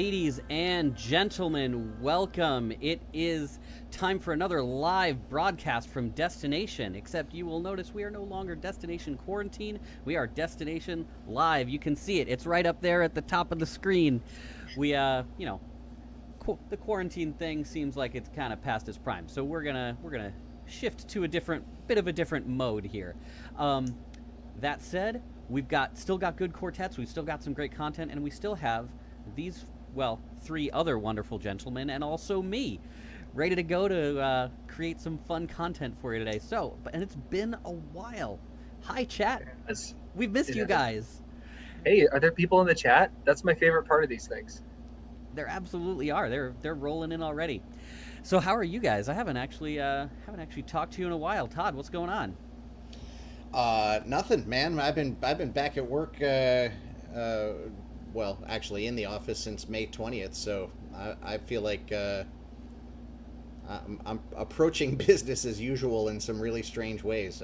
Ladies and gentlemen, welcome. It is time for another live broadcast from Destination, except you will notice we are no longer Destination Quarantine. We are Destination Live. You can see it. It's right up there at the top of the screen. We, the quarantine thing seems like it's kind of past its prime, so we're gonna shift to a bit of a different mode here. That said, we've still got good quartets, we've still got some great content, and we still have these, three other wonderful gentlemen, and also me, ready to go to create some fun content for you today. And it's been a while. Hi, chat. We've missed you guys. Hey, are there people in the chat? That's my favorite part of these things. There absolutely are. They're rolling in already. So how are you guys? I haven't actually talked to you in a while. Todd, what's going on? Nothing, man. I've been back at work. Actually in the office since May 20th. So I feel like I'm approaching business as usual in some really strange ways.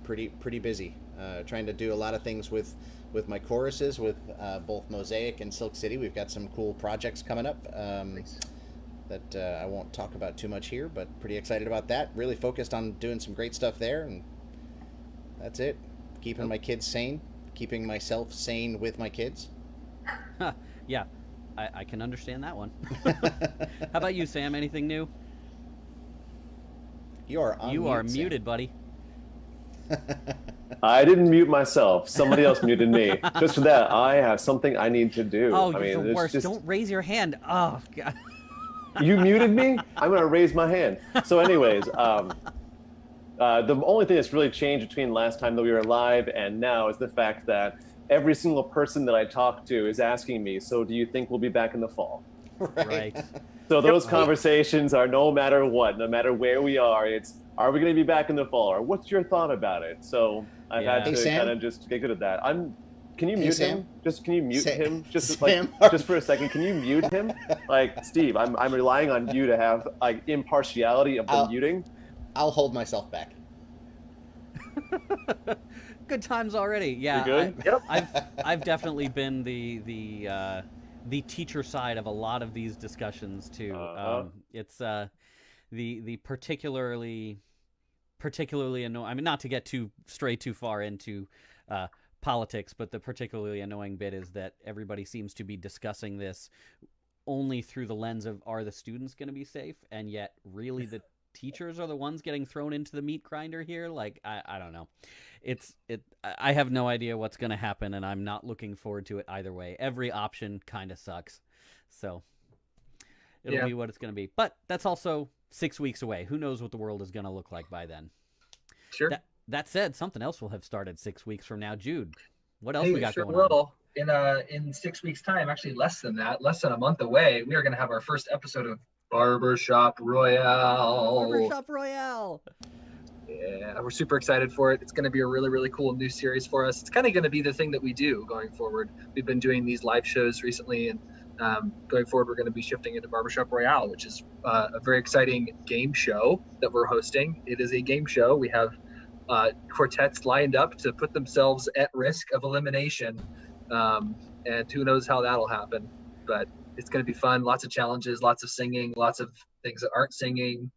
Pretty busy. Trying to do a lot of things with my choruses, with both Mosaic and Silk City. We've got some cool projects coming up that I won't talk about too much here, but pretty excited about that. Really focused on doing some great stuff there, and that's it. Keeping my kids sane, keeping myself sane with my kids. Yeah, I can understand that one. How about you, Sam? Anything new? You are muted, buddy. I didn't mute myself. Somebody else muted me. Just for that, I have something I need to do. Oh, you're the worst. Don't raise your hand. Oh, God. You muted me? I'm going to raise my hand. So anyways, the only thing that's really changed between last time that we were live and now is the fact that every single person that I talk to is asking me, so do you think we'll be back in the fall? Right. So those conversations are no matter what, no matter where we are we going to be back in the fall? Or what's your thought about it? So I've had to kind of just get good at that. Can you mute him? Can you mute him? Just for a second, can you mute him? Like, Steve, I'm relying on you to have like impartiality of the muting. I'll hold myself back. Good times already. Yeah. You good? I've definitely been the teacher side of a lot of these discussions too. It's the particularly annoying. I mean, not to get too far into politics, but the particularly annoying bit is that everybody seems to be discussing this only through the lens of, are the students going to be safe? And yet really the teachers are the ones getting thrown into the meat grinder here. Like, I don't know. I have no idea what's going to happen, and I'm not looking forward to it either way. Every option kind of sucks. So it'll be what it's going to be. But that's also 6 weeks away. Who knows what the world is going to look like by then? Sure. That said, something else will have started 6 weeks from now. Jude, what else we got going on? In 6 weeks' time, actually less than a month away, we are going to have our first episode of Barbershop Royale. Yeah, we're super excited for it. It's going to be a really, really cool new series for us. It's kind of going to be the thing that we do going forward. We've been doing these live shows recently, and going forward, we're going to be shifting into Barbershop Royale, which is a very exciting game show that we're hosting. It is a game show. We have quartets lined up to put themselves at risk of elimination, and who knows how that'll happen. But it's going to be fun. Lots of challenges, lots of singing, lots of things that aren't singing.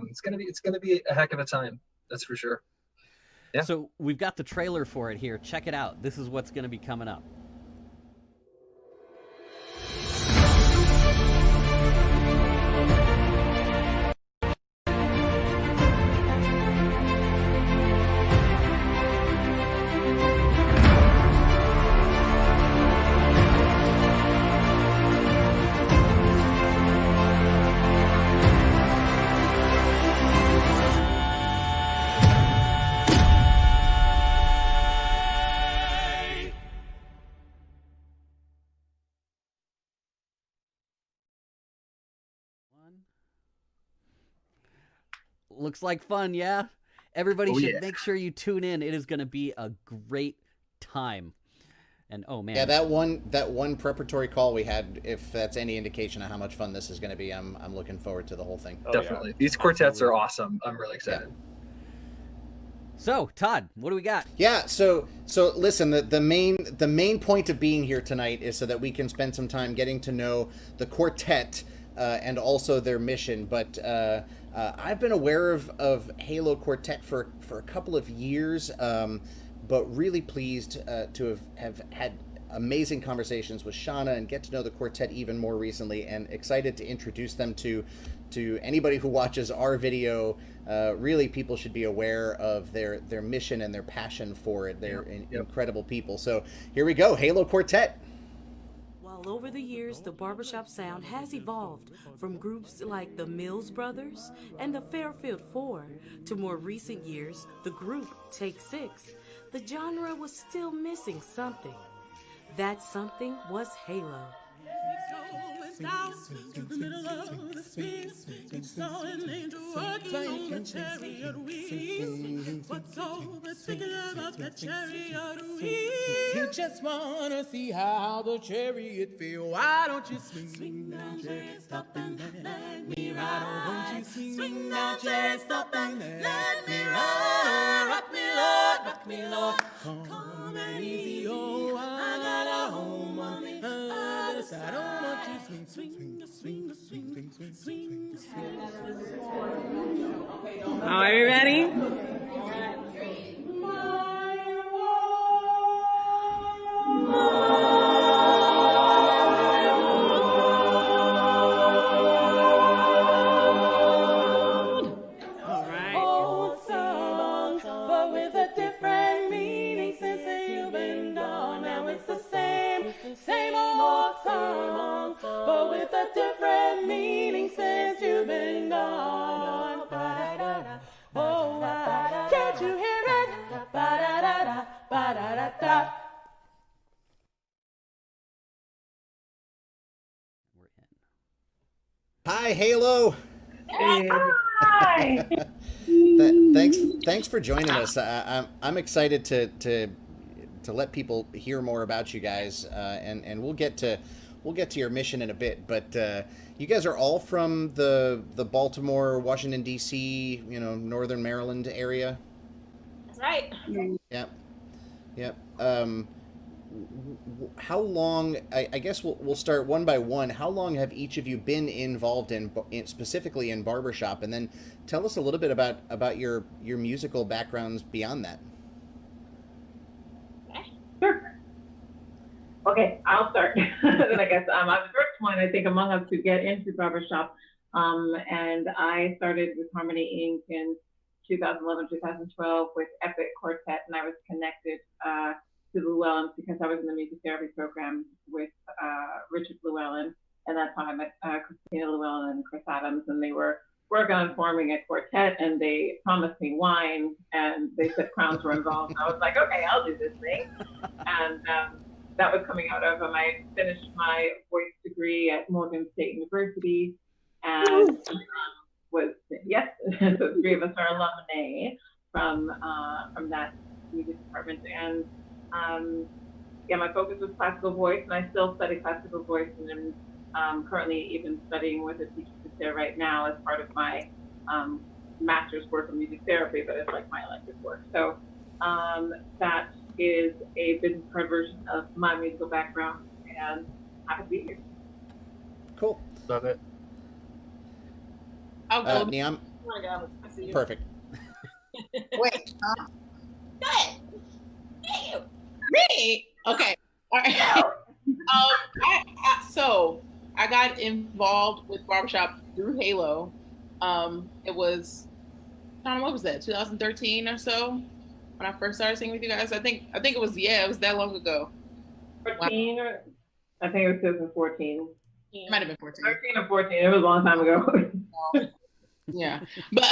It's going to be a heck of a time. That's for sure. Yeah. So we've got the trailer for it here. Check it out. This is what's going to be coming up. Looks like fun, yeah? Everybody should make sure you tune in. It is going to be a great time. And oh man. Yeah, that one preparatory call we had, if that's any indication of how much fun this is going to be, I'm looking forward to the whole thing. Definitely. These quartets are awesome. I'm really excited. So, Todd, what do we got? Yeah, so listen, the main point of being here tonight is so that we can spend some time getting to know the Quartet and also their mission. But I've been aware of Halo Quartet for a couple of years, but really pleased to have had amazing conversations with Shauna and get to know the Quartet even more recently, and excited to introduce them to anybody who watches our video. Really, people should be aware of their mission and their passion for it. They're incredible people. So here we go, Halo Quartet. While over the years, the barbershop sound has evolved from groups like the Mills Brothers and the Fairfield Four to more recent years, the group Take Six, the genre was still missing something. That something was Halo. Down to the middle of the street, saw an angel walking on the chariot wheels. What's all the thinking about that chariot wheel? You just wanna see how the chariot feel. Why don't you swing down, chariot, stop and let me ride? Oh, won't you swing down, chariot, stop and let me ride? Rock me, Lord, come and easy. Oh, I got a home on the other side. Oh, won't you swing, swing, swing, swing, swing, swing, swing. Are you ready? Same old songs, but with a different meaning since you've been gone. Oh, can't you hear it? Ba-da-da-da, ba-da-da-da. We're in. Hi, Halo. Hi. Thanks for joining us. I'm excited to let people hear more about you guys, and we'll get to your mission in a bit. But you guys are all from the Baltimore, Washington D.C., Northern Maryland area. That's right. Yep. How long? I guess we'll start one by one. How long have each of you been involved in specifically in barbershop, and then tell us a little bit about your musical backgrounds beyond that. Sure. Okay, I'll start. Then I guess I'm the first one, I think, among us to get into barbershop. And I started with Harmony Inc. in 2011, 2012 with Epic Quartet, and I was connected to Llewellyn because I was in the music therapy program with Richard Llewellyn. And that's how I met Christina Llewellyn and Chris Adams, and they were working on forming a quartet, and they promised me wine, and they said crowns were involved. And I was like, okay, I'll do this thing. And that was coming out of, I finished my voice degree at Morgan State University, and so the three of us are alumni from that music department. And my focus was classical voice, and I still study classical voice, and I'm currently even studying with a teacher there right now as part of my master's work in music therapy, but it's like my elective work. So that is a business card version of my musical background, and happy to be here. Cool. Love it. I'll go. Niam. Oh my God, I see you. Perfect. Wait. Go ahead. You. Me? Okay. All right. So I got involved with barbershop through Halo. It was, Shauna, what was that? 2013 or so when I first started singing with you guys. I think it was that long ago. 14 Wow. or I think it was 2014. It might have been 14. 13 or 14. It was a long time ago. Yeah, but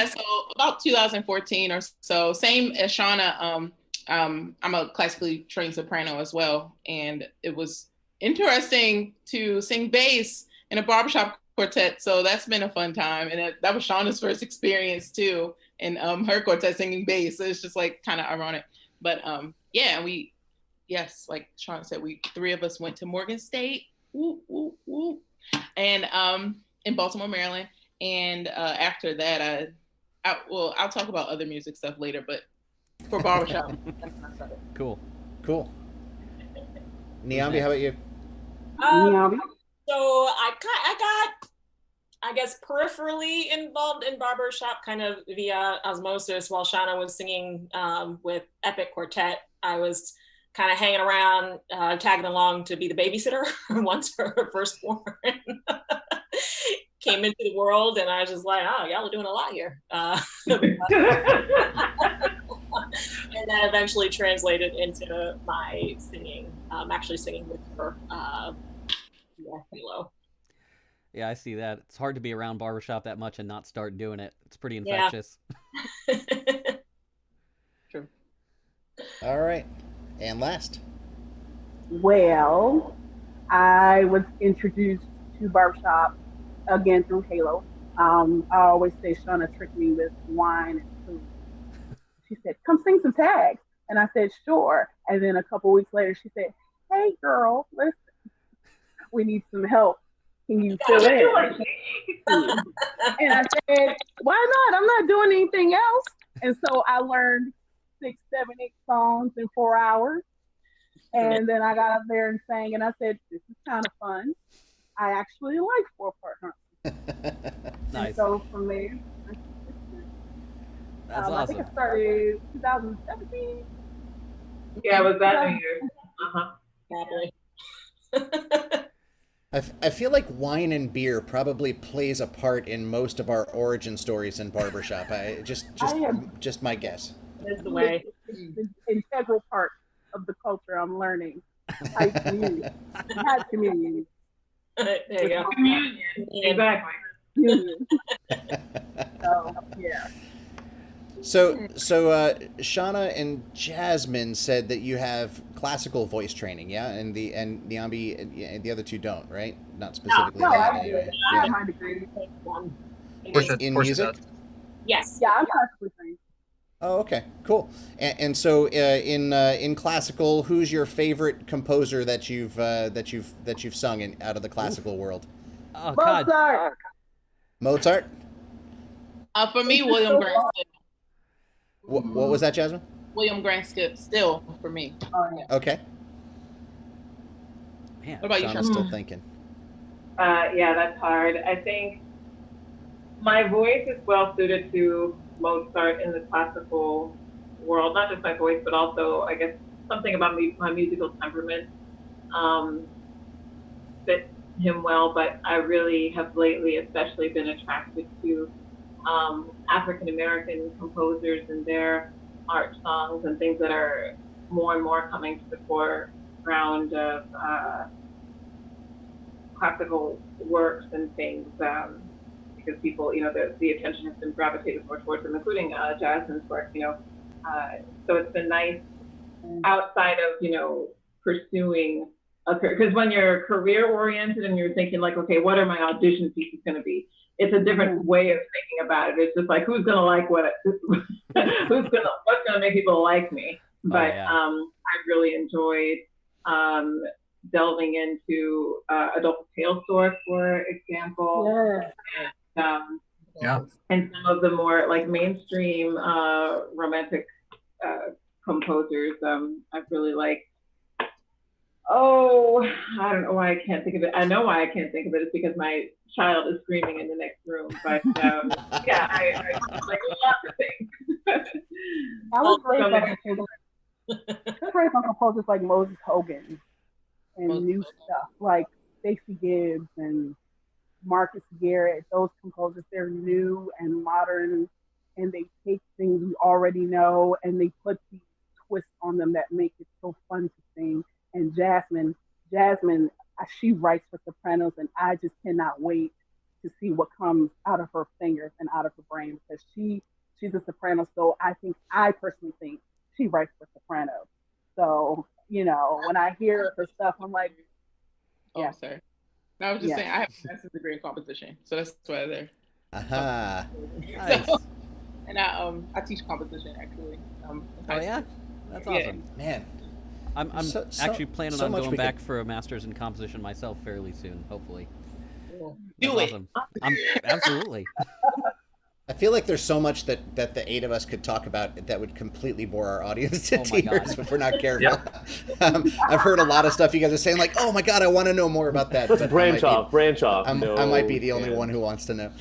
so about 2014 or so. Same as Shauna. I'm a classically trained soprano as well, and it was interesting to sing bass in a barbershop quartet. So that's been a fun time, and that was Shauna's first experience too, and her quartet singing bass. So it's just like kind of ironic, but like Shauna said, three of us went to Morgan State, and in Baltimore, Maryland, and after that, I'll talk about other music stuff later, but for barbershop, that's when I started. Cool. Niambi, how about you? So I got, I guess, peripherally involved in barbershop kind of via osmosis while Shauna was singing with Epic Quartet. I was kind of hanging around, tagging along to be the babysitter once her firstborn came into the world, and I was just like, oh, y'all are doing a lot here. And then eventually translated into my singing, actually singing with her. Halo. Yeah, I see that. It's hard to be around barbershop that much and not start doing it. It's pretty infectious. Yeah. True. All right. And last. Well, I was introduced to barbershop again through Halo. I always say Shauna tricked me with wine and food. She said, come sing some tags. And I said, sure. And then a couple weeks later, she said, hey, girl, listen, we need some help. Can you fill in? And I said, why not? I'm not doing anything else. And so I learned 6, 7, 8 songs in 4 hours. And then I got up there and sang, and I said, this is kind of fun. I actually like 4-part harmony. Nice. And so from there, that's awesome. I think I started 2017. Yeah, it was that New Year. Probably. I feel like wine and beer probably plays a part in most of our origin stories in barbershop. Just my guess. That's the way. It's an integral part of the culture I'm learning. Tight community. Tight community. There you go. Communion. Exactly. Communion. So, yeah. So Shauna and Jasmine said that you have classical voice training, yeah, and Niambi and the other two don't, right? Not specifically. No, that I anyway. I have my degree. In music? Yes. Yeah, I'm classically trained. Oh, okay, cool. And so in classical, who's your favorite composer that you've sung in out of the classical world? Oh God. Mozart. Mozart? For me, William Grant. What was that, Jasmine? William Grant still for me. Oh, yeah. Okay. Man, what about you, Shauna's still thinking. Yeah, that's hard. I think my voice is well suited to Mozart in the classical world. Not just my voice, but also, I guess, something about my musical temperament fits him well. But I really have lately especially been attracted to African American composers and their art songs and things that are more and more coming to the foreground of classical works and things, because people, the attention has been gravitated more towards them, including Jasmine's work, so it's been nice outside of, pursuing a career, because when you're career oriented and you're thinking like, okay, what are my audition pieces going to be? It's a different way of thinking about it. It's just like, who's going to like what's going to make people like me? But I really enjoyed delving into Adult Tale Store, for example. Yeah. And some of the more like mainstream romantic composers I really like. Oh, I don't know why I can't think of it. I know why I can't think of it. It's because my child is screaming in the next room. But yeah, I like lots of things. I was raised on composers like Moses Hogan and new stuff like Stacey Gibbs and Marcus Garrett. Those composers, they're new and modern, and they take things we already know and they put these twists on them that make it so fun to sing. And Jasmine, she writes for sopranos, and I just cannot wait to see what comes out of her fingers and out of her brain, because she's a soprano. So I personally think she writes for sopranos. So, when I hear her stuff, I'm like, yeah. Oh, sorry. No, I was just saying, I have a master's degree in composition, so that's why I'm there. Aha. Nice. So, and I teach composition actually. Oh yeah, that's awesome. Man. I'm actually planning on going back for a master's in composition myself fairly soon, hopefully. Do it. Awesome. Absolutely. I feel like there's so much that the 8 of us could talk about that would completely bore our audience to tears if we're not careful. I've heard a lot of stuff you guys are saying, like, "Oh my God, I want to know more about that." Let's branch off. I might be the only one who wants to know.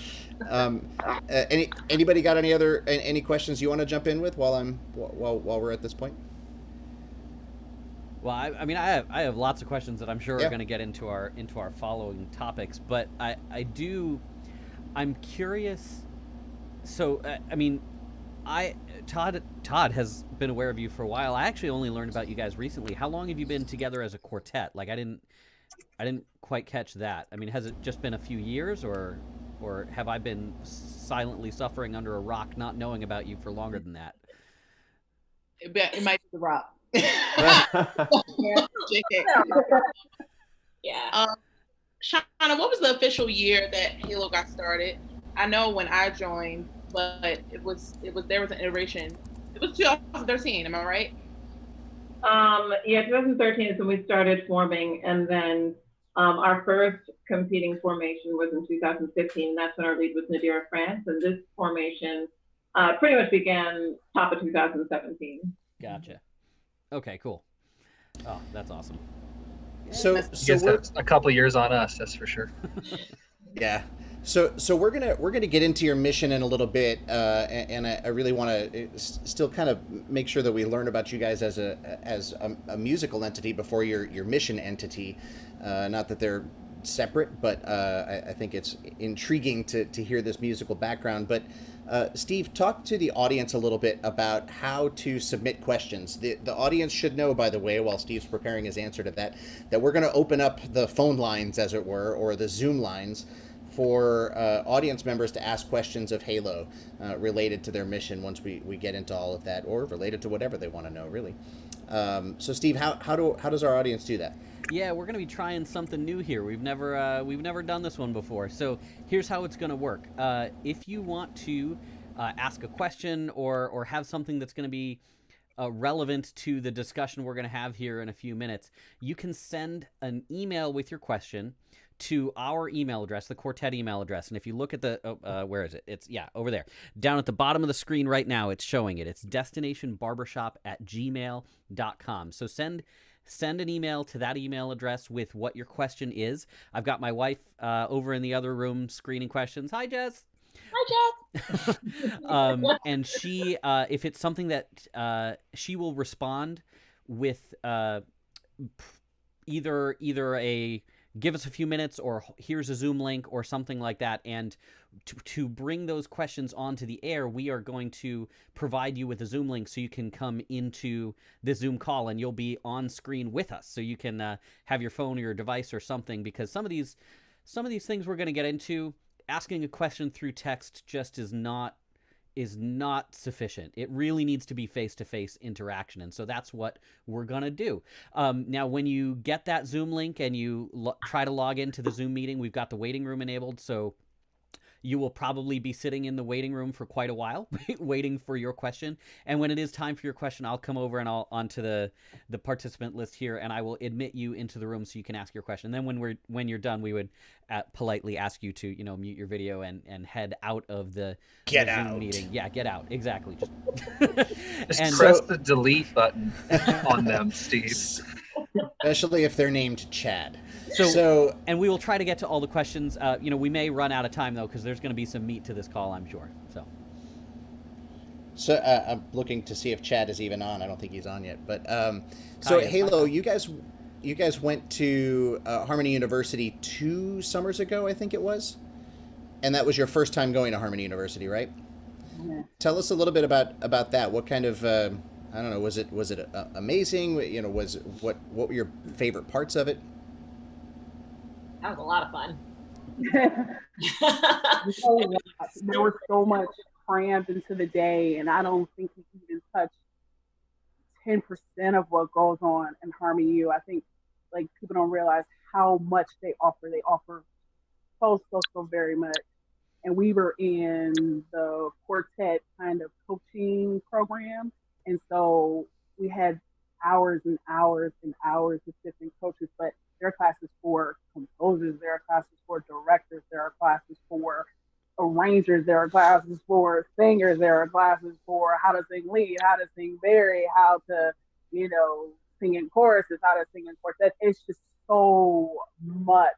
Anybody got any questions you want to jump in with while we're at this point? Well, I mean, I have lots of questions that I'm sure are going to get into our following topics, but I'm curious. So, I mean, Todd has been aware of you for a while. I actually only learned about you guys recently. How long have you been together as a quartet? Like, I didn't quite catch that. I mean, has it just been a few years, or have I been silently suffering under a rock, not knowing about you for longer than that? It might be the rock. Yeah. Shauna, what was the official year that Halo got started? I know when I joined, but there was an iteration. It was 2013. Am I right? Yeah, 2013 is when we started forming, and then our first competing formation was in 2015. And that's when our lead was Nadira France, and this formation pretty much began top of 2017. Gotcha. Okay, cool. Oh, that's awesome. So we're a couple years on us, that's for sure. Yeah. So we're gonna get into your mission in a little bit, and I really want to still kind of make sure that we learn about you guys as a musical entity before your mission entity. Not that they're separate, but I think it's intriguing to hear this musical background. But Steve, talk to the audience a little bit about how to submit questions. The audience should know, by the way, while Steve's preparing his answer to that we're going to open up the phone lines, as it were, or the Zoom lines, for audience members to ask questions of Halo related to their mission once we get into all of that, or related to whatever they want to know, really. So Steve, how does our audience do that? Yeah, we're going to be trying something new here. We've never done this one before. So here's how it's going to work. If you want to ask a question or have something that's going to be relevant to the discussion we're going to have here in a few minutes, you can send an email with your question to our email address, the Quartet email address. And if you look at the, where is it? It's, over there. Down at the bottom of the screen right now, it's showing it. It's destinationbarbershop@gmail.com. So send an email to that email address with what your question is. I've got my wife over in the other room screening questions. Hi, Jess. Hi, Jess. And she, if it's something that she will respond with either a give us a few minutes, or here's a Zoom link, or something like that. And to bring those questions onto the air, we are going to provide you with a Zoom link so you can come into the Zoom call, and you'll be on screen with us. So you can have your phone or your device or something, because some of these things we're going to get into, asking a question through text just is not sufficient. It really needs to be face-to-face interaction, and so that's what we're gonna do. Now, when you get that Zoom link and you try to log into the Zoom meeting, we've got the waiting room enabled, so you will probably be sitting in the waiting room for quite a while, waiting for your question. And when it is time for your question, I'll come over and I'll onto the participant list here, and I will admit you into the room so you can ask your question. And then when you're done, we would politely ask you to mute your video and head out of the Zoom meeting. Yeah, get out. Exactly. Just press the delete button on them, Steve. Especially if they're named Chad. So, and we will try to get to all the questions. We may run out of time, though, because there's going to be some meat to this call, I'm sure. So I'm looking to see if Chad is even on. I don't think he's on yet. But so Halo, you guys went to Harmony University 2 summers ago, I think it was, and that was your first time going to Harmony University, right? Yeah. Tell us a little bit about that. What kind of I don't know. Was it amazing? What were your favorite parts of it? That was a lot of fun. There was so much crammed into the day, and I don't think we even touched 10% of what goes on in Harmony U. I think people don't realize how much they offer. They offer so very much. And we were in the Quartet kind of coaching program, and so we had hours and hours and hours of different coaches, but there are classes for composers, there are classes for directors, there are classes for arrangers, there are classes for singers, there are classes for how to sing lead, how to sing Barry, how to, sing in choruses, how to sing in quartet. It's just so much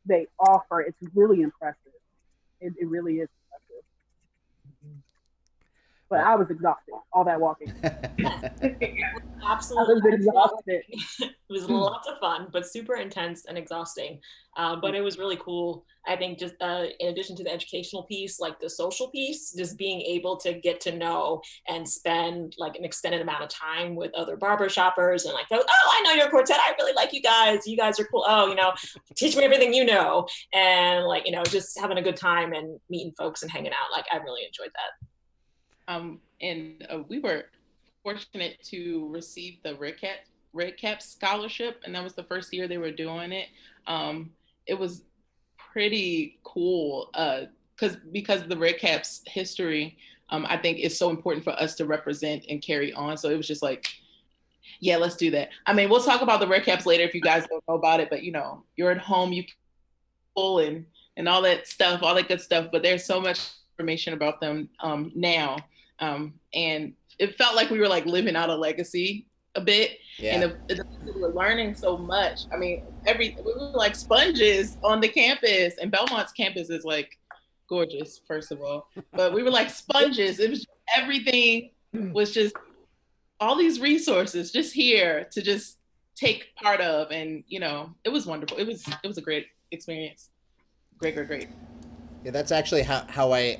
they offer. It's really impressive. It really is impressive. But I was exhausted, all that walking. Absolutely. I was exhausted. It was lots of fun, but super intense and exhausting. But it was really cool. I think just in addition to the educational piece, like the social piece, just being able to get to know and spend like an extended amount of time with other barbershoppers and like, oh, I know your quartet. I really like you guys. You guys are cool. Oh, teach me everything you know. And like, just having a good time and meeting folks and hanging out. Like, I really enjoyed that. We were fortunate to receive the Red Cap scholarship, and that was the first year they were doing it. It was pretty cool because the Red Caps history, I think is so important for us to represent and carry on. So it was just like, yeah, let's do that. I mean, we'll talk about the Red Caps later if you guys don't know about it, but you're at home, you can pull and all that stuff, all that good stuff, but there's so much information about them now. And it felt like we were like living out a legacy a bit. Yeah. And we were learning so much. I mean, we were like sponges on the campus, and Belmont's campus is like gorgeous, first of all, but we were like sponges. It was everything was just all these resources just here to just take part of. And, it was wonderful. It was a great experience. Great. Yeah, that's actually how I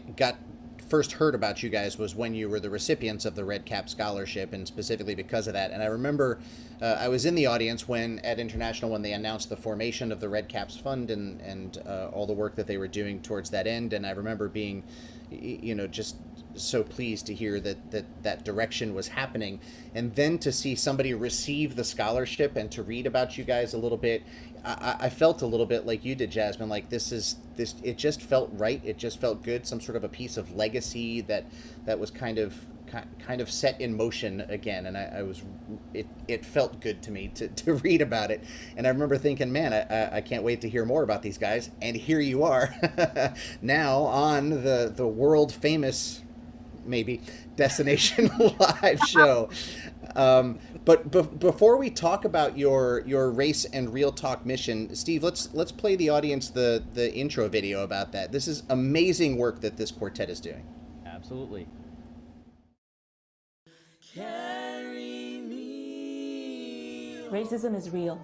first heard about you guys, was when you were the recipients of the Red Cap Scholarship, and specifically because of that. And I remember I was in the audience at International when they announced the formation of the Red Caps Fund and all the work that they were doing towards that end. And I remember being, just so pleased to hear that direction was happening. And then to see somebody receive the scholarship and to read about you guys a little bit, I felt a little bit like you did, Jasmine, like this, it just felt right. It just felt good. Some sort of a piece of legacy that was kind of set in motion again. And it felt good to me to read about it. And I remember thinking, man, I can't wait to hear more about these guys. And here you are now on the world famous, maybe, Destination Live show. But before we talk about your race and real talk mission, Steve, let's play the audience the intro video about that. This is amazing work that this quartet is doing. Absolutely. Carry me. Racism is real,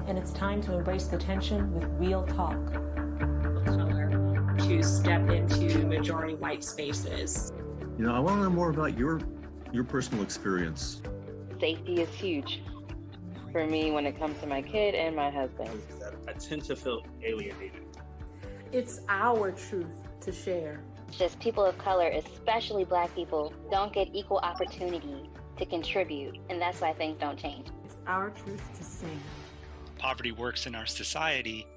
and it's time to embrace the tension with real talk. Color to step into majority white spaces. I want to learn more about your personal experience. Safety is huge for me when it comes to my kid and my husband. I tend to feel alienated. It's our truth to share. Just people of color, especially Black people, don't get equal opportunity to contribute, and that's why things don't change. It's our truth to sing. Poverty works in our society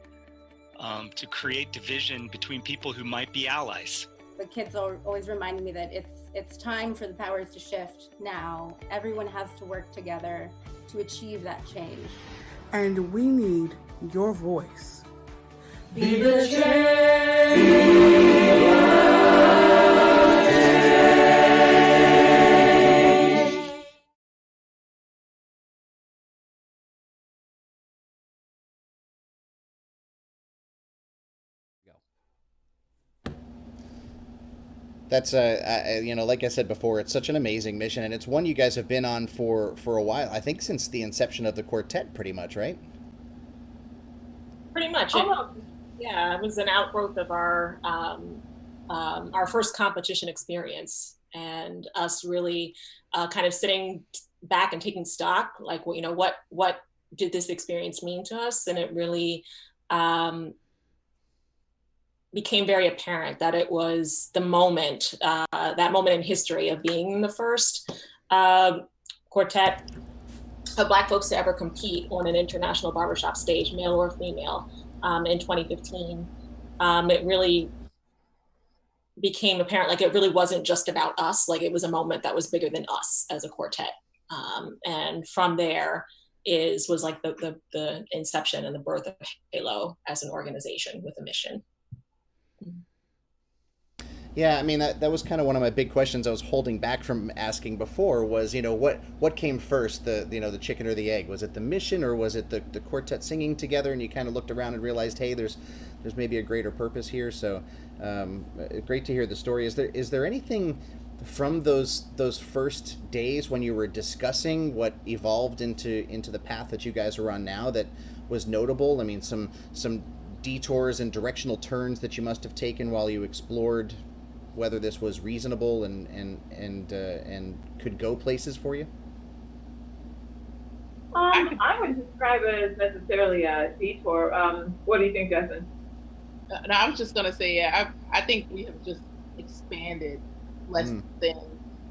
to create division between people who might be allies. The kids are always reminding me that it's time for the powers to shift now. Everyone has to work together to achieve that change. And we need your voice. Be the change. That's like I said before, it's such an amazing mission, and it's one you guys have been on for a while. I think since the inception of the quartet, pretty much, right? Pretty much. It was an outgrowth of our first competition experience, and us really kind of sitting back and taking stock, like, what did this experience mean to us? And it really became very apparent that it was the moment, that moment in history of being the first quartet of Black folks to ever compete on an international barbershop stage, male or female, in 2015. It really became apparent, like it really wasn't just about us, like it was a moment that was bigger than us as a quartet. And from there was like the inception and the birth of Halo as an organization with a mission. Yeah, I mean that was kind of one of my big questions I was holding back from asking before was, what came first, the chicken or the egg? Was it the mission, or was it the quartet singing together, and you kind of looked around and realized, hey, there's maybe a greater purpose here. So great to hear the story. Is there anything from those first days when you were discussing what evolved into the path that you guys are on now that was notable? I mean, some detours and directional turns that you must have taken while you explored whether this was reasonable and could go places for you? I wouldn't describe it as necessarily a detour. What do you think, Justin? No, I was just gonna say, yeah, I think we have just expanded less than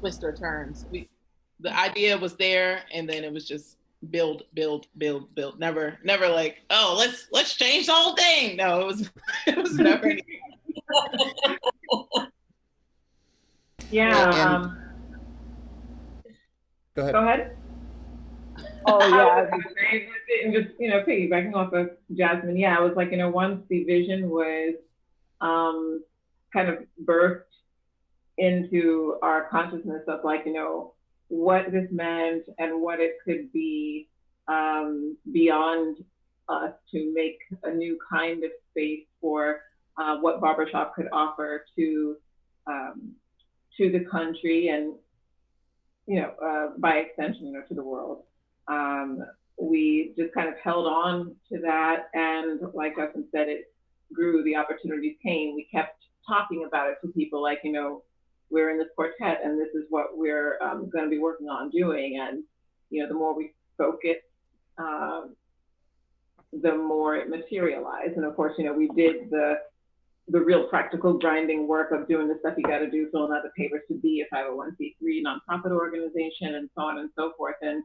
twist or turns. The idea was there, and then it was just build. Never like, oh, let's change the whole thing. No, it was never anything. Yeah. Go ahead. Go ahead. Oh yeah. And just piggybacking off of Jasmine, yeah, it was like once the vision was kind of birthed into our consciousness of like what this meant and what it could be beyond us to make a new kind of space for what barbershop could offer to the country and by extension to the world. We just kind of held on to that, and like Justin said, it grew. The opportunities came. We kept talking about it to people, like we're in this quartet, and this is what we're going to be working on doing. And the more we spoke it, the more it materialized. And of course, we did the real practical grinding work of doing the stuff you got to do, filling out the papers to be a 501c3 nonprofit organization, and so on and so forth. And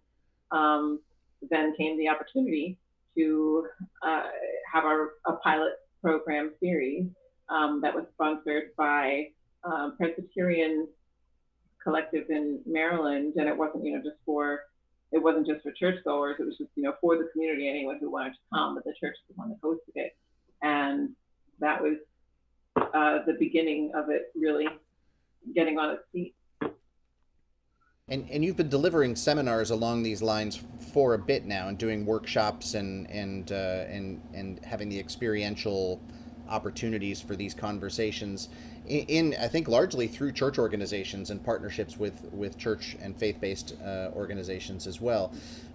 then came the opportunity to have a pilot program series that was sponsored by Presbyterian Collective in Maryland, and it wasn't just for churchgoers. It was just for the community, anyone who wanted to come, but the church was the one that hosted it, and that was the beginning of it really getting on its feet. And you've been delivering seminars along these lines for a bit now, and doing workshops and having the experiential opportunities for these conversations in I think largely through church organizations and partnerships with church and faith-based organizations as well.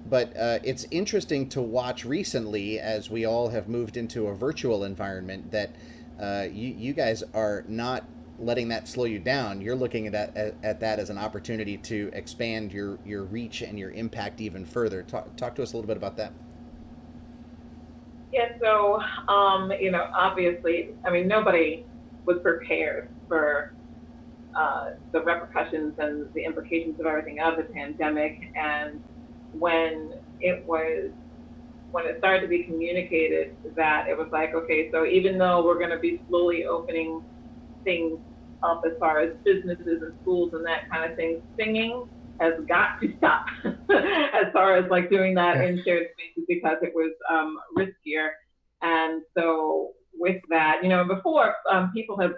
But it's interesting to watch recently, as we all have moved into a virtual environment, that you guys are not letting that slow you down. You're looking at that as an opportunity to expand your reach and your impact even further. Talk to us a little bit about that. Yeah, so obviously, nobody was prepared for the repercussions and the implications of everything of the pandemic. And when it started to be communicated that it was like, okay, so even though we're going to be slowly opening things up as far as businesses and schools and that kind of thing, singing has got to stop as far as like doing that in shared spaces, because it was riskier. And so with that, before people have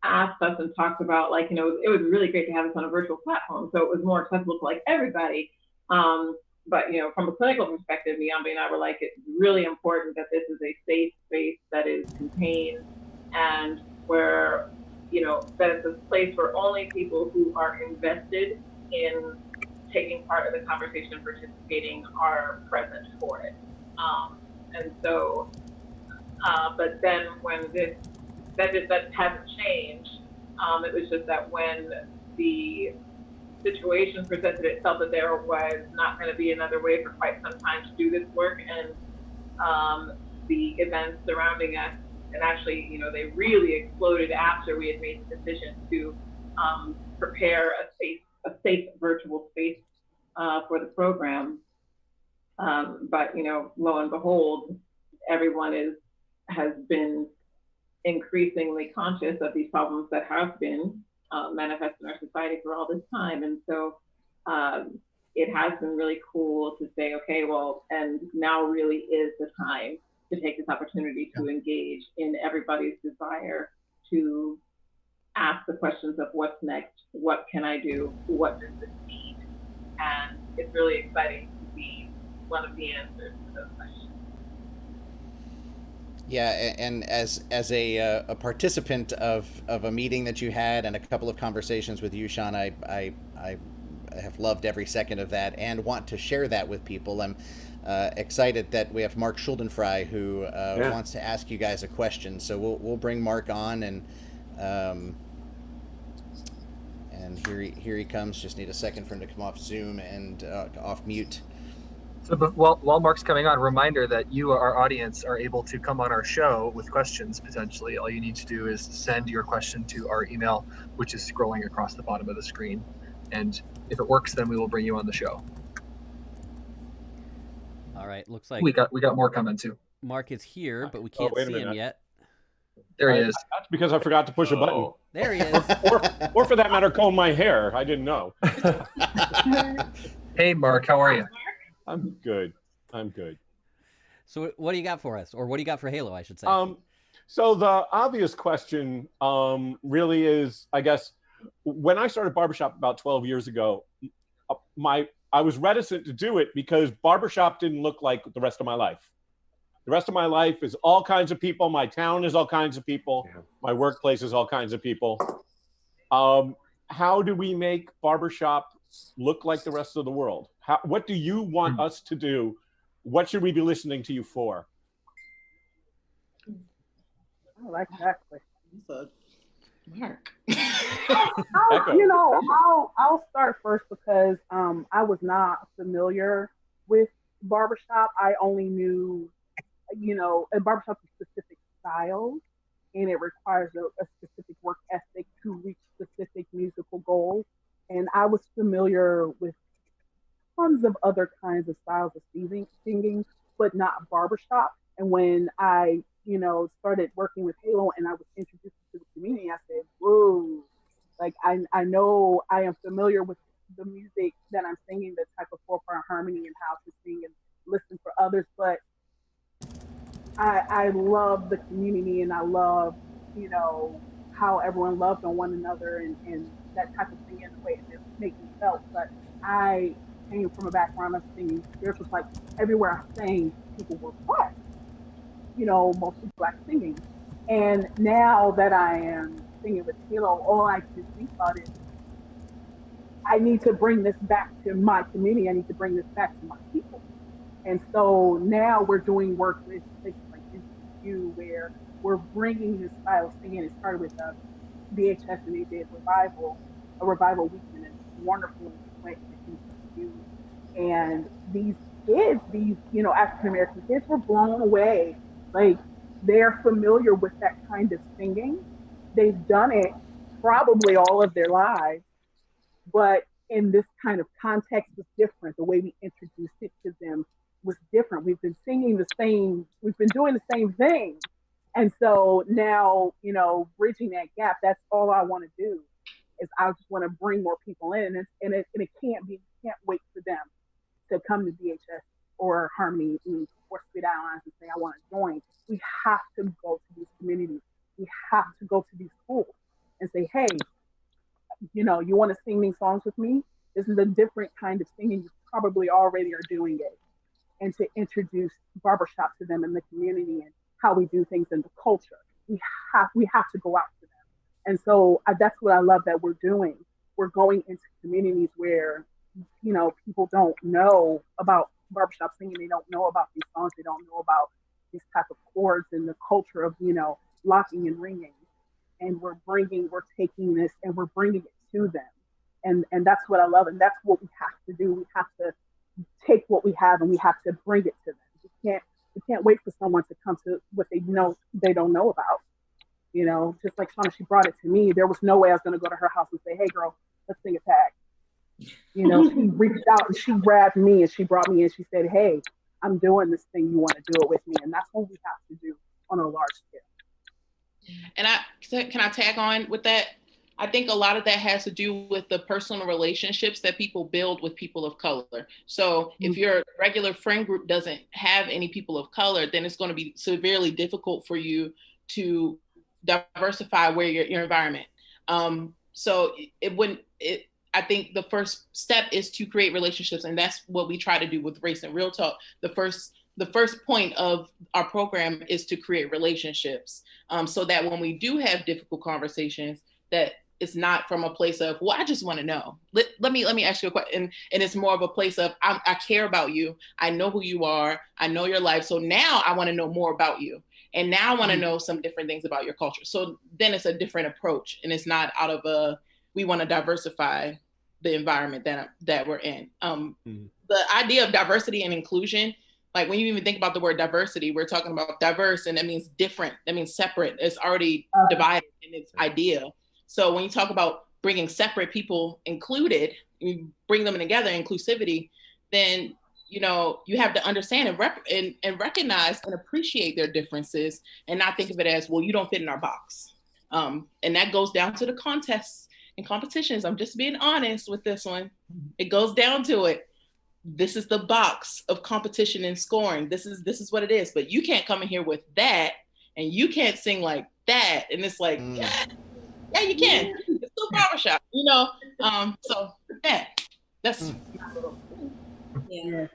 asked us and talked about like, it was really great to have this on a virtual platform, so it was more accessible to like everybody. But from a clinical perspective, Niambi and I were like, it's really important that this is a safe space that is contained, and where that it's a place where only people who are invested in taking part in the conversation and participating are present for it. And so, but then when that hasn't changed, it was just that when the situation presented itself that there was not going to be another way for quite some time to do this work, and the events surrounding us, and actually, they really exploded after we had made the decision to prepare a safe virtual space for the program. But lo and behold, everyone has been increasingly conscious of these problems that have been manifest in our society for all this time. And so it has been really cool to say, okay, well, and now really is the time to take this opportunity to engage in everybody's desire to ask the questions of what's next, what can I do, what does this need? And it's really exciting to be one of the answers to those questions. Yeah, and as a participant of a meeting that you had and a couple of conversations with you, Sean, I have loved every second of that and want to share that with people. I'm excited that we have Mark Schuldenfrei who wants to ask you guys a question. So we'll bring Mark on, and here he comes. Just need a second for him to come off Zoom and off mute. So while Mark's coming on, reminder that you, our audience, are able to come on our show with questions potentially. All you need to do is send your question to our email, which is scrolling across the bottom of the screen. And if it works, then we will bring you on the show. All right, looks like we got more coming too. Mark is here, but we can't see him yet. There he is. That's because I forgot to push a button. There he is. or for that matter, comb my hair. I didn't know. Hey, Mark, how are you? I'm good. I'm good. So what do you got for us? Or what do you got for Halo, I should say? So the obvious question really is, I guess, when I started Barbershop about 12 years ago, I was reticent to do it because Barbershop didn't look like the rest of my life. The rest of my life is all kinds of people. My town is all kinds of people. Yeah. My workplace is all kinds of people. How do we make Barbershop look like the rest of the world? What do you want us to do? What should we be listening to you for? I like that question. Mark. I'll start first because I was not familiar with Barbershop. I only knew, a Barbershop is specific styles, and it requires a specific work ethic to reach specific musical goals. And I was familiar with tons of other kinds of styles of singing, but not Barbershop. And when I, started working with Halo and I was introduced to the community, I said, whoa, like I know I am familiar with the music that I'm singing, the type of 4-part harmony and how to sing and listen for others, but I love the community and I love, how everyone loves on one another and that type of thing in the way it makes me felt. But I came from a background of singing. There's just like everywhere I sang, people were black, mostly black singing. And now that I am singing with Halo, all I can think about is I need to bring this back to my community. I need to bring this back to my people. And so now we're doing work with places like NCU where we're bringing this style of singing. It started with VHS and they did a revival weekend, and it's wonderful. Went to NCU. And these kids, African American kids were blown away. Like, they're familiar with that kind of singing. They've done it probably all of their lives, but in this kind of context was different. The way we introduced it to them was different. We've been doing the same thing. And so now, bridging that gap, that's all I want to do is I just want to bring more people in. And it can't wait for them to come to VHS or Harmony or Spit Islands and say, I want to join. We have to go to these communities. We have to go to these schools and say, hey, you want to sing these songs with me? This is a different kind of singing. You probably already are doing it. And to introduce Barbershop to them in the community and how we do things in the culture. We have to go out to them. And so that's what I love that we're doing. We're going into communities where, people don't know about Barbershop singing. They don't know about these songs. They don't know about these type of chords and the culture of, locking and ringing. And we're taking this and we're bringing it to them. And that's what I love. And that's what we have to do. We have to take what we have and we have to bring it to them. We can't wait for someone to come to what they don't know about. Just like Shauna, she brought it to me. There was no way I was going to go to her house and say, hey girl, let's sing a tag. She reached out and she grabbed me and she brought me in. She said, hey, I'm doing this thing. You want to do it with me? And that's what we have to do on a large scale. And can I tag on with that? I think a lot of that has to do with the personal relationships that people build with people of color. So if your regular friend group doesn't have any people of color, then it's going to be severely difficult for you to diversify your environment. So I think the first step is to create relationships, and that's what we try to do with Race and Real Talk. The first point of our program is to create relationships, so that when we do have difficult conversations, that it's not from a place of, well, I just want to know. Let me ask you a question, and it's more of a place of, I care about you. I know who you are. I know your life. So now I want to know more about you, and now I want to know some different things about your culture. So then it's a different approach, and it's not out of we want to diversify the environment that we're in. The idea of diversity and inclusion, like when you even think about the word diversity, we're talking about diverse, and that means different. That means separate. It's already divided in its idea. So when you talk about bringing separate people included, you bring them together, inclusivity, then you have to understand and recognize and appreciate their differences, and not think of it as, well, you don't fit in our box. And that goes down to the contests and competitions. I'm just being honest with this one. It goes down to it. This is the box of competition and scoring. This is what it is. But you can't come in here with that, and you can't sing like that. And it's like, yeah, you can. It's still barbershop, So yeah, that's yeah.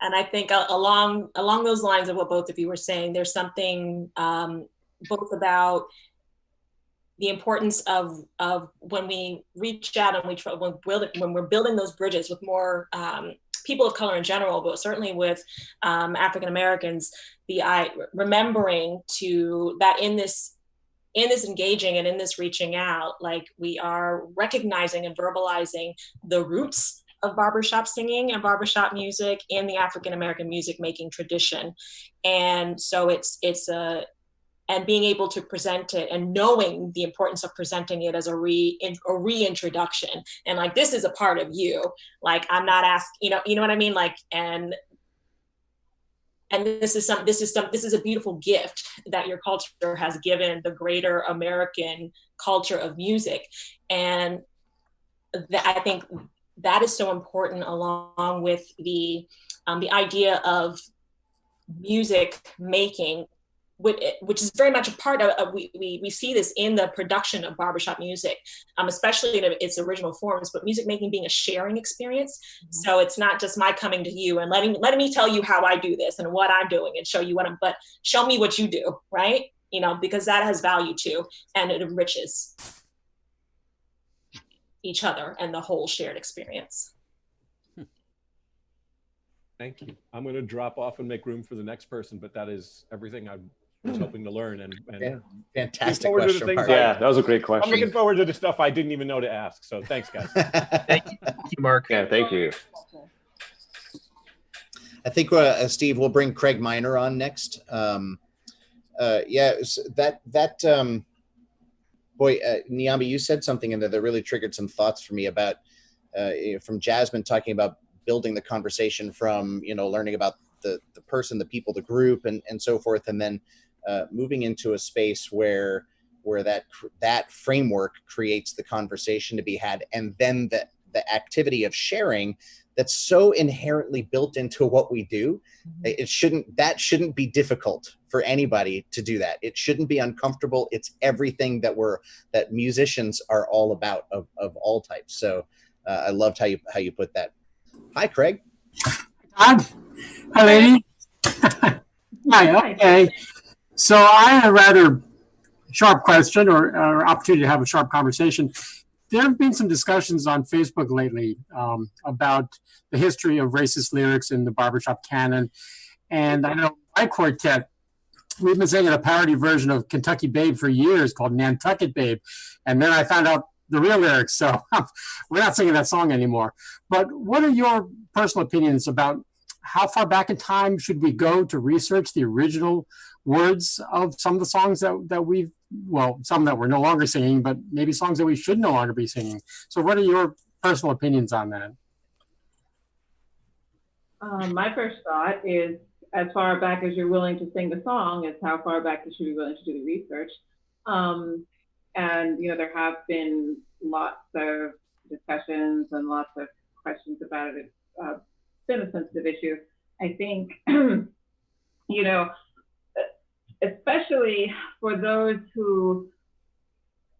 And I think along those lines of what both of you were saying, there's something both about the importance of when we reach out and when we're building those bridges with more people of color in general, but certainly with African Americans, remembering that in this engaging and in this reaching out, like, we are recognizing and verbalizing the roots of barbershop singing and barbershop music in the African American music making tradition. And so and being able to present it and knowing the importance of presenting it as a reintroduction. And like, this is a part of you. Like, I'm not asking, you know what I mean? Like, and this is a beautiful gift that your culture has given the greater American culture of music. And I think that is so important, along with the idea of music making, which is very much a part of, we see this in the production of barbershop music, especially in its original forms, but music making being a sharing experience. So it's not just my coming to you and letting me tell you how I do this and what I'm doing and show you but show me what you do, right? Because that has value too, and it enriches each other and the whole shared experience. Thank you. I'm going to drop off and make room for the next person, but that is everything I was hoping to learn. And fantastic question, Mark. Yeah, that was a great question. I'm looking forward to the stuff I didn't even know to ask. So thanks, guys. Thank you, Mark. Yeah, thank you. I think, Steve, we'll bring Craig Miner on next. Nyambi, you said something in there that really triggered some thoughts for me about, from Jasmine talking about building the conversation from, learning about the person, the people, the group, and so forth, and then moving into a space where that framework creates the conversation to be had, and then the activity of sharing that's so inherently built into what we do. That shouldn't be difficult for anybody to do that. It shouldn't be uncomfortable. It's everything that musicians are all about, of all types. So I loved how you put that. Hi, Craig. Hi, lady. Hi. Okay. So I had a rather sharp question or opportunity to have a sharp conversation. There have been some discussions on Facebook lately about the history of racist lyrics in the barbershop canon. And I know my quartet, we've been singing a parody version of Kentucky Babe for years called Nantucket Babe. And then I found out the real lyrics. So we're not singing that song anymore. But what are your personal opinions about how far back in time should we go to research the original words of some of the songs that some that we're no longer singing, but maybe songs that we should no longer be singing? So what are your personal opinions on that? My first thought is, as far back as you're willing to sing the song, is how far back you should be willing to do the research. And there have been lots of discussions and lots of questions about it. It's been a sensitive issue. I think, especially for those who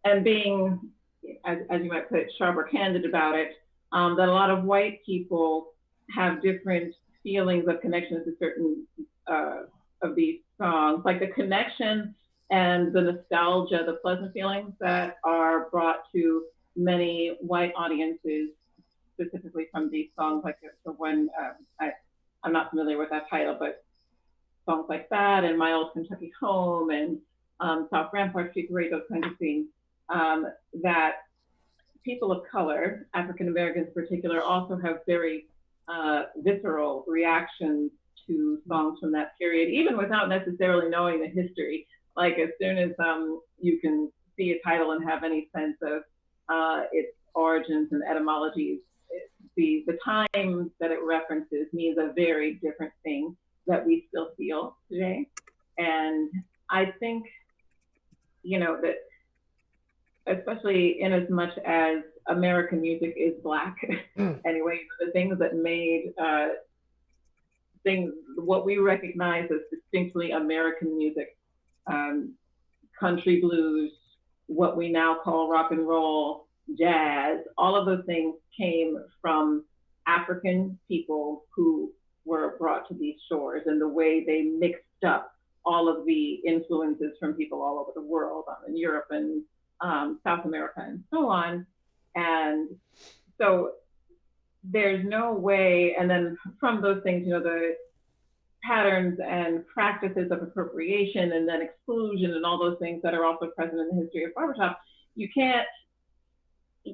and being, as you might put it, sharp or candid about it, that a lot of white people have different feelings of connections to certain of these songs, like the connection and the nostalgia, the pleasant feelings that are brought to many white audiences, specifically from these songs, like the one, I'm not familiar with that title, but songs like that and My Old Kentucky Home and South Rampart Street Parade, those kinds of things, that people of color, African Americans in particular, also have very visceral reactions to songs from that period, even without necessarily knowing the history. Like as soon as you can see a title and have any sense of its origins and etymologies, the time that it references means a very different thing that we still feel today. And I think, that especially in as much as American music is Black, anyway, the things that made what we recognize as distinctly American music, country blues, what we now call rock and roll, jazz, all of those things came from African people who were brought to these shores, and the way they mixed up all of the influences from people all over the world, in Europe and South America and so on. And so there's no way, and then from those things, the patterns and practices of appropriation and then exclusion and all those things that are also present in the history of barbershop,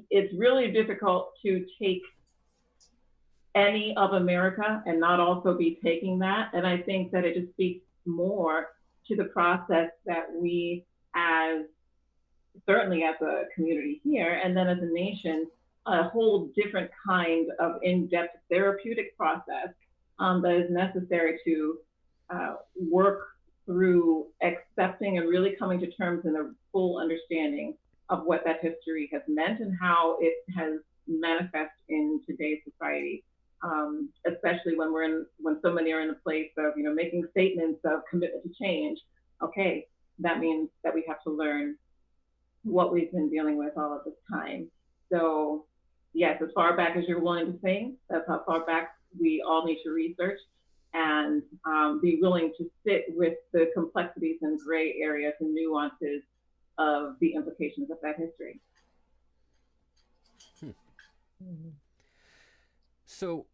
it's really difficult to take any of America and not also be taking that. And I think that it just speaks more to the process that we, certainly as a community here, and then as a nation, a whole different kind of in-depth therapeutic process that is necessary to work through accepting and really coming to terms in a full understanding of what that history has meant and how it has manifest in today's society, especially when so many are in a place of making statements of commitment to change. Okay, that means that we have to learn what we've been dealing with all of this time. So yes, as far back as you're willing to sing, that's how far back we all need to research and be willing to sit with the complexities and gray areas and nuances of the implications of that history. So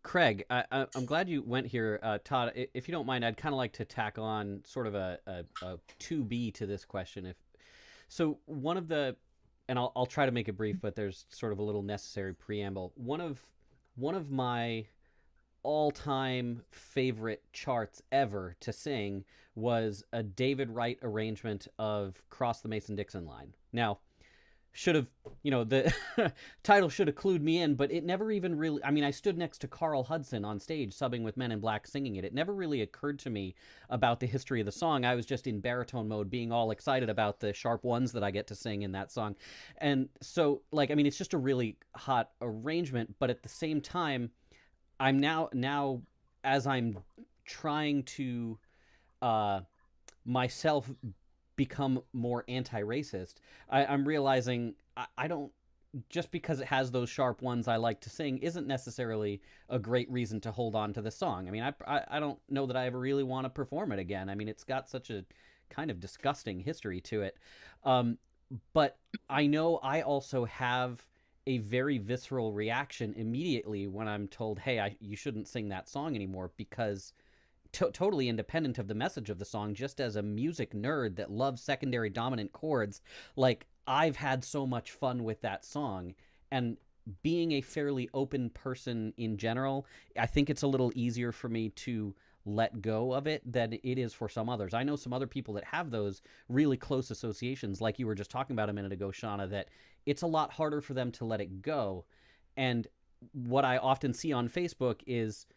Craig, I'm glad you went here. Todd, if you don't mind, I'd kind of like to tack on sort of a 2B to this question. One of the, and I'll try to make it brief, but there's sort of a little necessary preamble. One of my all-time favorite charts ever to sing was a David Wright arrangement of Cross the Mason-Dixon Line. Now, the title should have clued me in, but it never even really, I stood next to Carl Hudson on stage subbing with Men in Black singing it. It never really occurred to me about the history of the song. I was just in baritone mode, being all excited about the sharp ones that I get to sing in that song. And so, it's just a really hot arrangement, but at the same time, I'm now as I'm trying to myself become more anti-racist, I'm realizing I don't, just because it has those sharp ones I like to sing isn't necessarily a great reason to hold on to the song. I don't know that I ever really want to perform it again. It's got such a kind of disgusting history to it. But I know I also have a very visceral reaction immediately when I'm told, hey, you shouldn't sing that song anymore, because totally independent of the message of the song, just as a music nerd that loves secondary dominant chords, I've had so much fun with that song. And being a fairly open person in general, I think it's a little easier for me to let go of it than it is for some others. I know some other people that have those really close associations, like you were just talking about a minute ago, Shauna, that it's a lot harder for them to let it go. And what I often see on Facebook is,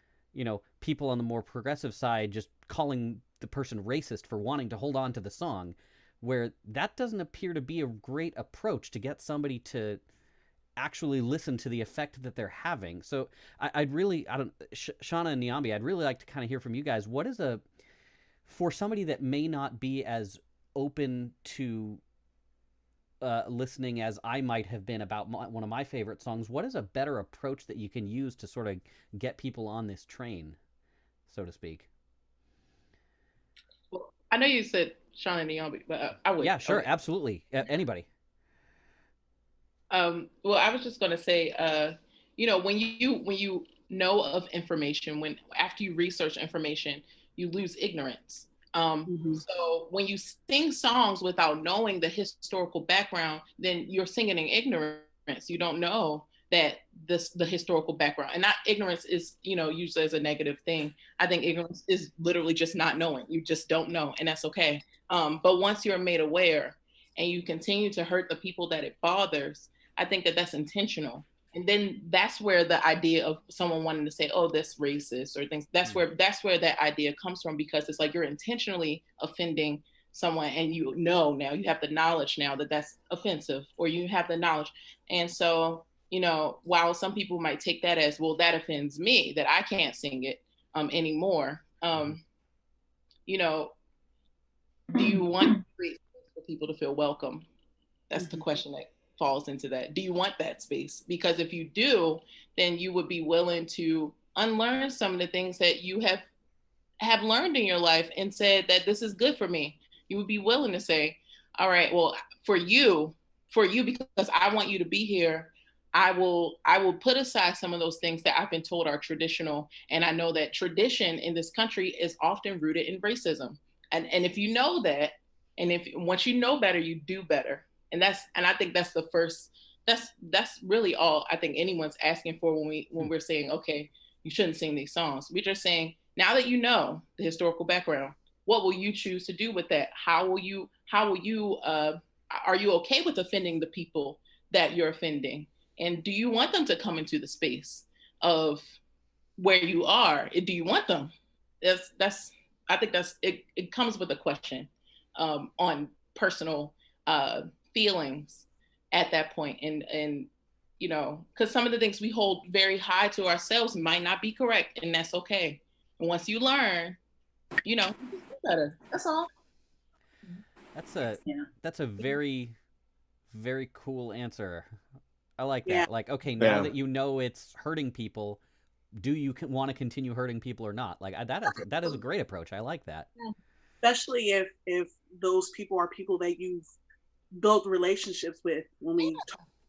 people on the more progressive side just calling the person racist for wanting to hold on to the song, where that doesn't appear to be a great approach to get somebody to actually listen to the effect that they're having. So I'd really, Shauna and Niambi, I'd really like to kind of hear from you guys. What is for somebody that may not be as open to listening as I might have been about one of my favorite songs, what is a better approach that you can use to sort of get people on this train, so to speak? Well, I know you said Sean and Naomi, but I would. Yeah, sure, absolutely. Anybody. Well, I was just going to say, when you know of information, when after you research information, you lose ignorance. So when you sing songs without knowing the historical background, then you're singing in ignorance. You don't know that the historical background, and not ignorance is, usually as a negative thing. I think ignorance is literally just not knowing. You just don't know, and that's okay. But once you're made aware and you continue to hurt the people that it bothers, I think that that's intentional. And then that's where the idea of someone wanting to say, oh, that's racist or things, that's where that idea comes from, because it's like you're intentionally offending someone, and now you have the knowledge now that that's offensive, or you have the knowledge. And so, while some people might take that as, well, that offends me, that I can't sing it anymore. Do you want for people to feel welcome? That's the question that falls into that. Do you want that space? Because if you do, then you would be willing to unlearn some of the things that you have learned in your life and said that this is good for me. You would be willing to say, all right, well, for you, because I want you to be here, I will put aside some of those things that I've been told are traditional. And I know that tradition in this country is often rooted in racism. And if you know that, and once you know better, you do better. And I think that's the first, that's really all I think anyone's asking for when we're saying, okay, you shouldn't sing these songs. We're just saying, now that you know the historical background, what will you choose to do with that? How will you are you okay with offending the people that you're offending? And do you want them to come into the space of where you are? Do you want them? I think it comes with a question on personal feelings at that point. And because some of the things we hold very high to ourselves might not be correct, and that's okay. And once you learn, you do better. That's all. That's a very, very cool answer. I like that. Yeah. Like, okay, now that you know it's hurting people, do you want to continue hurting people or not? Like, that is a great approach. I like that. Especially if those people are people that you've built relationships with. When we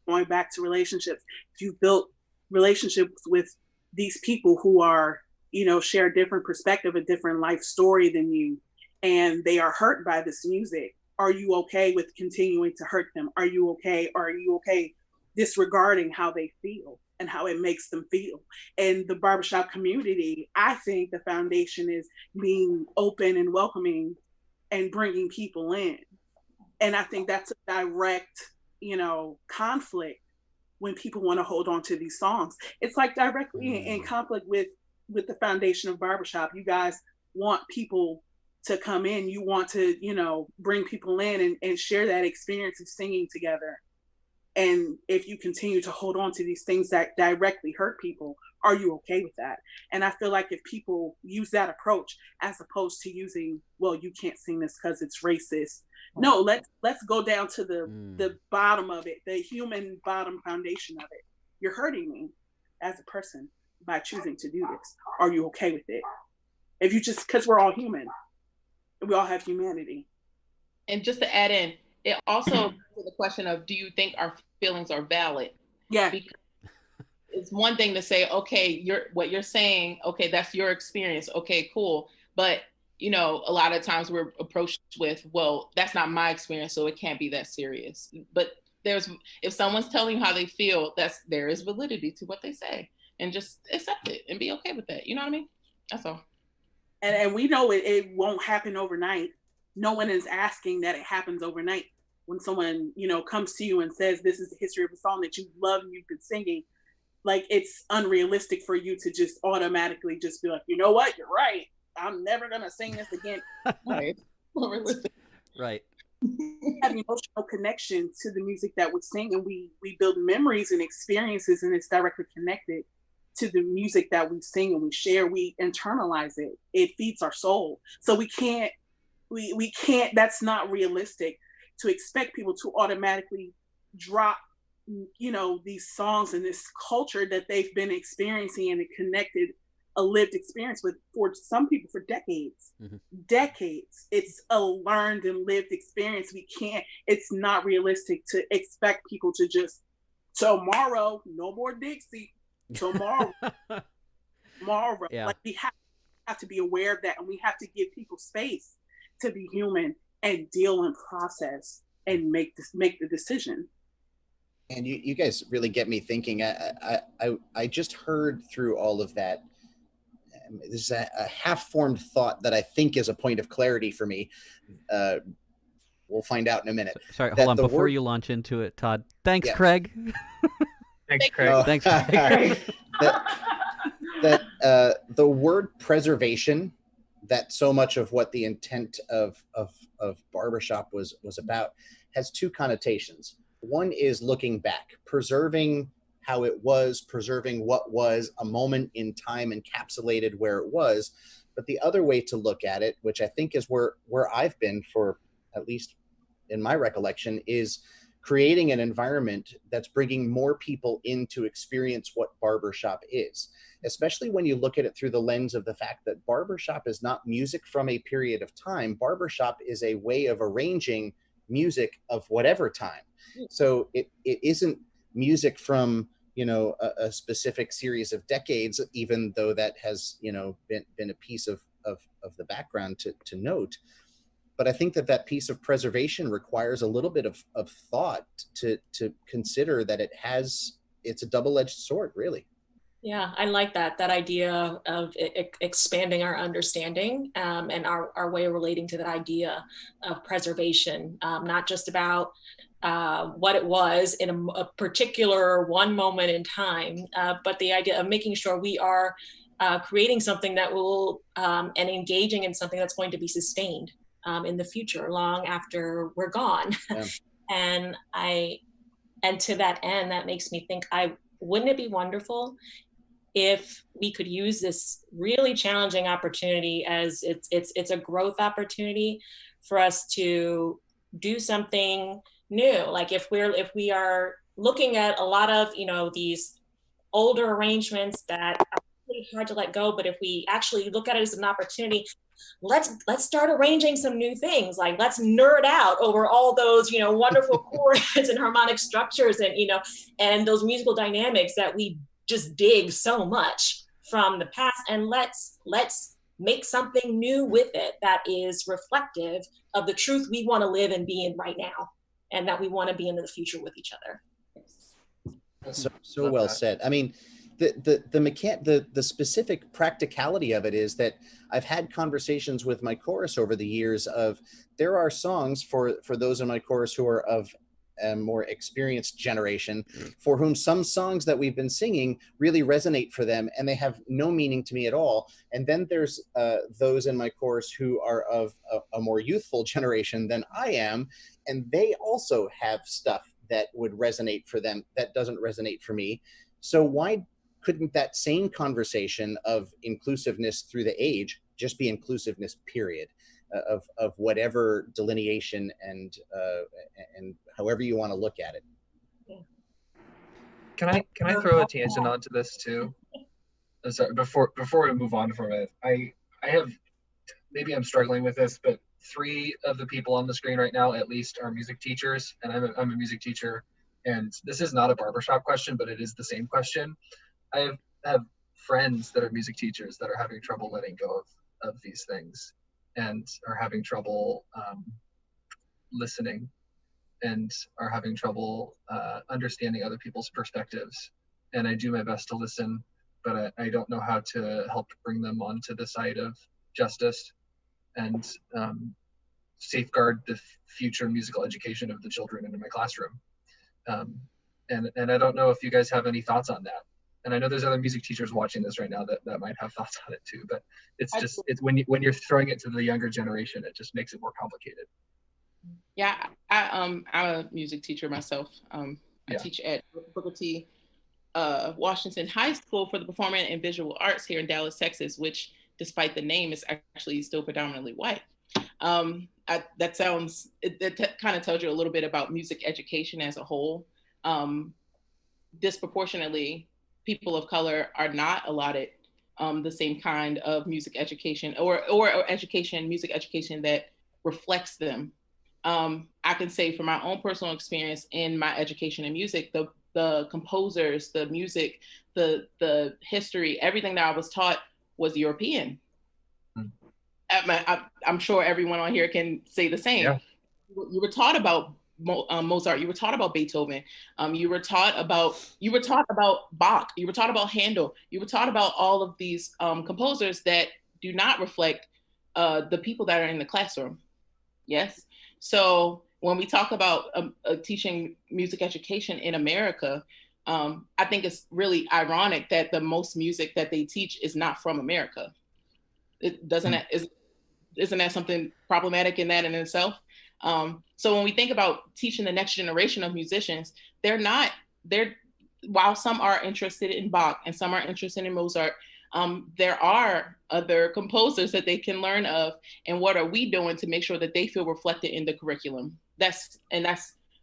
going back to relationships, if you've built relationships with these people who are, share a different perspective, a different life story than you, and they are hurt by this music, are you okay with continuing to hurt them? Are you okay disregarding how they feel and how it makes them feel? And the barbershop community, I think the foundation is being open and welcoming and bringing people in. And I think that's a direct, conflict when people want to hold on to these songs. It's like directly in conflict with the foundation of barbershop. You guys want people to come in. You want to, bring people in and share that experience of singing together. And if you continue to hold on to these things that directly hurt people, are you okay with that? And I feel like if people use that approach, as opposed to using, well, you can't sing this because it's racist. No, let's go down to the bottom of it, the human bottom foundation of it. You're hurting me as a person by choosing to do this. Are you okay with it? If you because we're all human, we all have humanity. And just to add in, it also to the question of, do you think our feelings are valid? Yeah. Because it's one thing to say, okay, what you're saying, okay, that's your experience. Okay, cool. But, a lot of times we're approached with, well, that's not my experience, so it can't be that serious. But if someone's telling you how they feel, there is validity to what they say, and just accept it and be okay with that. You know what I mean? That's all. And we know it won't happen overnight. No one is asking that it happens overnight. When someone, comes to you and says, this is the history of a song that you love and you've been singing, like, it's unrealistic for you to just automatically just be like, you know what, you're right, I'm never going to sing this again. Right. Unrealistic. Right. We have an emotional connection to the music that we sing, and we build memories and experiences, and it's directly connected to the music that we sing and we share. We internalize it. It feeds our soul. So we can't, that's not realistic. to expect people to automatically drop, you know, these songs and this culture that they've been experiencing and connected a lived experience with for some people for decades. Decades. It's a learned and lived experience. It's not realistic to expect people to just, tomorrow, no more Dixie, tomorrow. Yeah. Like, we have to be aware of that, and we have to give people space to be human and deal and process and make the decision. And you guys really get me thinking. I just heard through all of that. This is a half-formed thought that I think is a point of clarity for me. We'll find out in a minute. Sorry, hold on. Before you launch into it, Todd. Thanks, Craig. Thanks, Craig. Thanks, Craig. that the word preservation, that so much of what the intent of Barbershop was about, has two connotations. One is looking back, preserving how it was, preserving what was a moment in time encapsulated where it was. But the other way to look at it, which I think is where I've been for, at least in my recollection, is creating an environment that's bringing more people in to experience what barbershop is, especially when you look at it through the lens of the fact that barbershop is not music from a period of time. Barbershop is a way of arranging music of whatever time. So it isn't music from, you know, a specific series of decades, even though that has, you know, been a piece of the background to note. But I think that piece of preservation requires a little bit of thought to consider that it's a double-edged sword, really. Yeah, I like that idea of expanding our understanding and our way of relating to that idea of preservation, not just about what it was in a particular one moment in time, but the idea of making sure we are creating something that will and engaging in something that's going to be sustained in the future, long after we're gone. Yeah. And to that end, that makes me think, wouldn't it be wonderful if we could use this really challenging opportunity as it's a growth opportunity for us to do something new? Like if we are looking at a lot of, you know, these older arrangements that are really hard to let go, but if we actually look at it as an opportunity, let's start arranging some new things. Like, let's nerd out over all those, you know, wonderful chords and harmonic structures and, you know, and those musical dynamics that we just dig so much from the past, and let's make something new with it that is reflective of the truth we want to live and be in right now, and that we want to be in the future with each other. So well said. I mean, the specific practicality of it is that I've had conversations with my chorus over the years of, there are songs for those in my chorus who are of a more experienced generation, for whom some songs that we've been singing really resonate for them, and they have no meaning to me at all. And then there's those in my chorus who are of a more youthful generation than I am, and they also have stuff that would resonate for them that doesn't resonate for me. So why couldn't that same conversation of inclusiveness through the age just be inclusiveness, period, of whatever delineation and however you want to look at it? Can I throw a tangent onto this too? Sorry, before we move on from it, I have, maybe I'm struggling with this, but 3 of the people on the screen right now at least are music teachers, and I'm a music teacher. And this is not a barbershop question, but it is the same question. I have friends that are music teachers that are having trouble letting go of these things, and are having trouble listening, and are having trouble understanding other people's perspectives. And I do my best to listen, but I don't know how to help bring them onto the side of justice and safeguard the future musical education of the children in my classroom. And I don't know if you guys have any thoughts on that. And I know there's other music teachers watching this right now that might have thoughts on it too, but it's when you're throwing it to the younger generation, it just makes it more complicated. Yeah, I'm a music teacher myself. I teach at Booker T. Washington High School for the Performing and Visual Arts here in Dallas, Texas, which, despite the name, is actually still predominantly white. that sounds, it kind of tells you a little bit about music education as a whole. Disproportionately, people of color are not allotted the same kind of music education or music education that reflects them. I can say from my own personal experience in my education in music, the composers, the music, the history, everything that I was taught was European. I'm sure everyone on here can say the same. Yeah. You were taught about Mozart. You were taught about Beethoven. You were taught about Bach. You were taught about Handel. You were taught about all of these composers that do not reflect the people that are in the classroom. Yes. So when we talk about teaching music education in America, I think it's really ironic that the most music that they teach is not from America. It doesn't. Isn't that something problematic in itself? So when we think about teaching the next generation of musicians, while some are interested in Bach and some are interested in Mozart, there are other composers that they can learn of. And what are we doing to make sure that they feel reflected in the curriculum? That's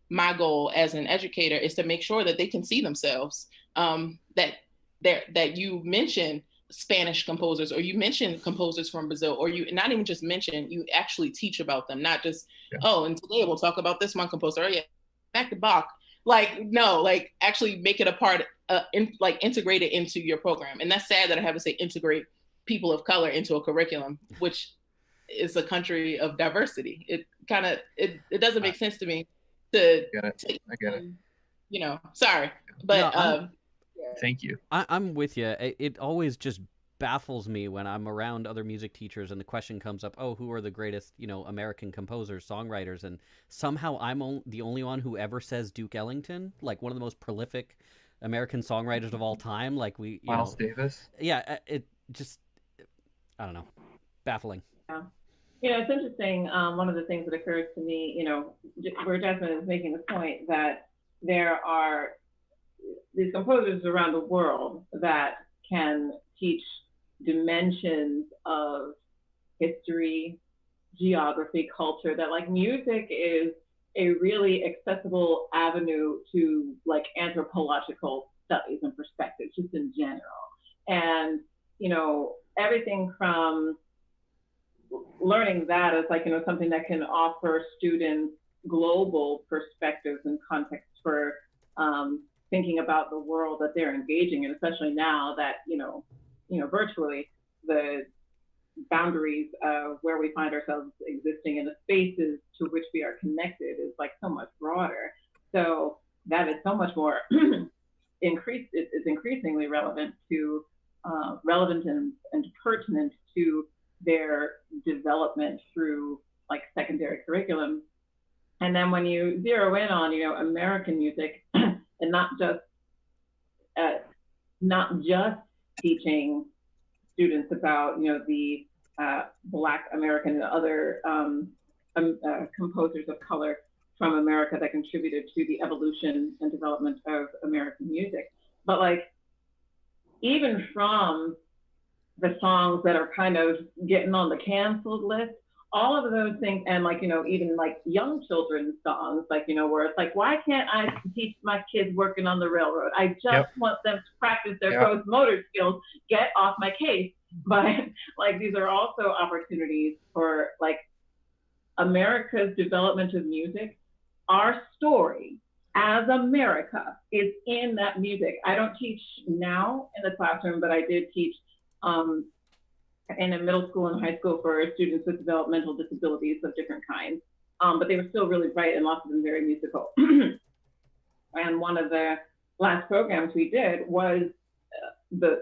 my goal as an educator, is to make sure that they can see themselves, that you mention Spanish composers, or you mention composers from Brazil, or you not even just mention, you actually teach about them, not just, and today we'll talk about this one composer, back to Bach. Actually make it a part, integrate it into your program. And that's sad that I have to say integrate people of color into a curriculum, which is a country of diversity. It doesn't make sense to me to I get it. Sorry, but no, thank you. I'm with you. It always just baffles me when I'm around other music teachers and the question comes up, who are the greatest, American composers, songwriters? And somehow I'm the only one who ever says Duke Ellington, like one of the most prolific American songwriters of all time. Like Miles Davis. Yeah, it just, I don't know, baffling. Yeah. It's interesting. One of the things that occurs to me, where Jasmine is making the point that there are these composers around the world that can teach dimensions of history, geography, culture, that like music is a really accessible avenue to like anthropological studies and perspectives just in general. And, everything from learning that is like, something that can offer students global perspectives and context for thinking about the world that they're engaging in, especially now that, virtually the boundaries of where we find ourselves existing and the spaces to which we are connected is like so much broader. So that is so much more it's increasingly relevant and pertinent to their development through like secondary curriculum. And then when you zero in on, American music and not just teaching students about, the Black American and other composers of color from America that contributed to the evolution and development of American music. But like, even from the songs that are kind of getting on the canceled list, all of those things, and like, even like young children's songs, like, where it's like, why can't I teach my kids working on the railroad? I just want them to practice their gross motor skills, get off my case. But like, these are also opportunities for like America's development of music. Our story as America is in that music. I don't teach now in the classroom, but I did teach in a middle school and high school for students with developmental disabilities of different kinds. But they were still really bright and lots of them very musical. And one of the last programs we did was the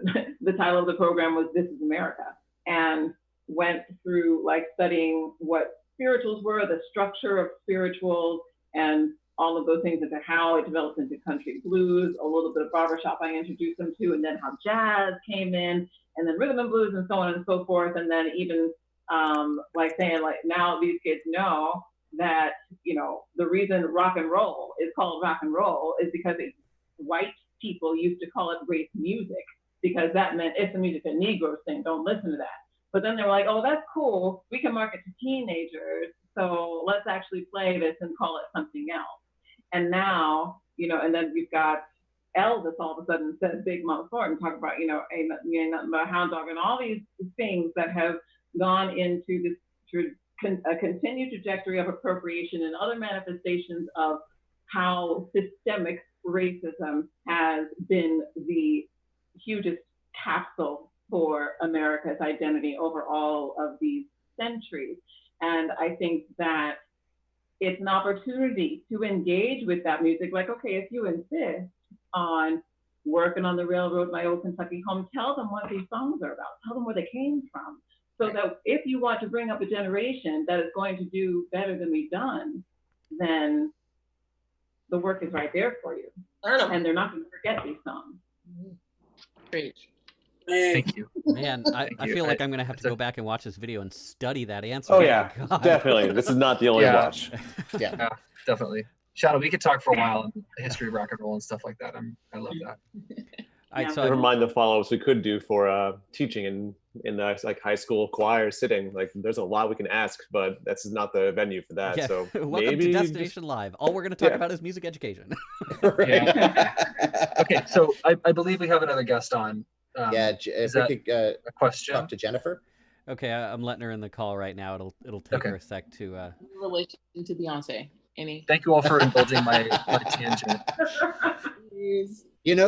title of the program was This is America, and went through like studying what spirituals were, the structure of spirituals, and all of those things, into how it developed into country blues, a little bit of barbershop I introduced them to, and then how jazz came in, and then rhythm and blues, and so on and so forth. And then even like saying like, now these kids know that, the reason rock and roll is called rock and roll is because white people used to call it race music, because that meant it's the music that Negroes sing, don't listen to that. But then they were like, oh, that's cool. We can market to teenagers. So let's actually play this and call it something else. And now, and then we've got Elvis all of a sudden says Big Mouth Thornton, talk about, ain't nothing but a hound dog, and all these things that have gone into this a continued trajectory of appropriation and other manifestations of how systemic racism has been the hugest capsule for America's identity over all of these centuries. And I think that it's an opportunity to engage with that music. Like, okay, if you insist on working on the railroad, my old Kentucky home, tell them what these songs are about. Tell them where they came from. So that if you want to bring up a generation that is going to do better than we've done, then the work is right there for you. And they're not going to forget these songs. Great. Thank you. Man, I feel like I'm going to have to go back and watch this video and study that answer. Oh, yeah, definitely. This is not the only watch. Yeah, definitely. Shadow, we could talk for a while on the history of rock and roll and stuff like that. I love that. Never mind the follow-ups we could do for teaching in like high school choir sitting. Like, there's a lot we can ask, but that's not the venue for that. Yeah. So Welcome maybe to Destination Live. All we're going to talk about is music education. Okay, so I believe we have another guest on. If we could a question talk to Jennifer. Okay, I'm letting her in the call right now. It'll take her a sec to. Relation to Beyonce. Any? Thank you all for indulging my tangent.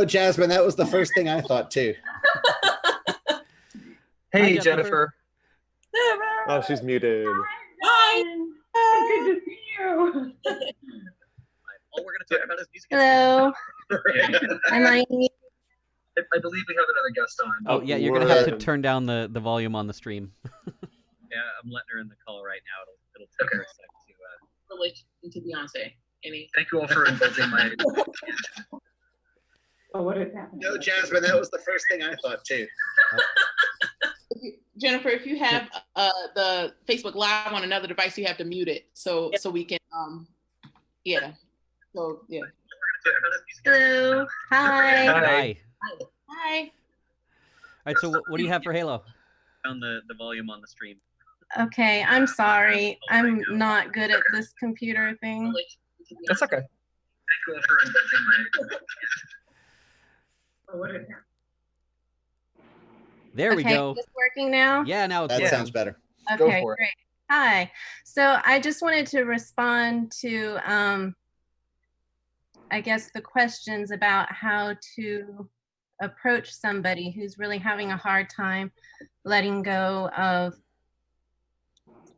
Jasmine, that was the first thing I thought too. Hey, Jennifer. Oh, she's muted. Hi. Good to see you. All we're going to talk about is music. Hello. Am I? I believe we have another guest on. Oh yeah, you're gonna have to turn down the volume on the stream. Yeah, I'm letting her in the call right now. It'll take her a sec to. Relation to Beyonce. Any? Thank you all for indulging my. What is happening? No, Jasmine, that was the first thing I thought too. Jennifer, if you have the Facebook Live on another device, you have to mute it so we can yeah. So yeah. Hello. Hi. Hi. Hi. All right, so what do you have for Halo? Found the volume on the stream. Okay, I'm sorry. I'm not good at this computer thing. That's okay. Thank you all for indulging my. There we go. Is this working now? Yeah, now it's that sounds better. Okay, great. Hi. So I just wanted to respond to, I guess, the questions about how to approach somebody who's really having a hard time letting go of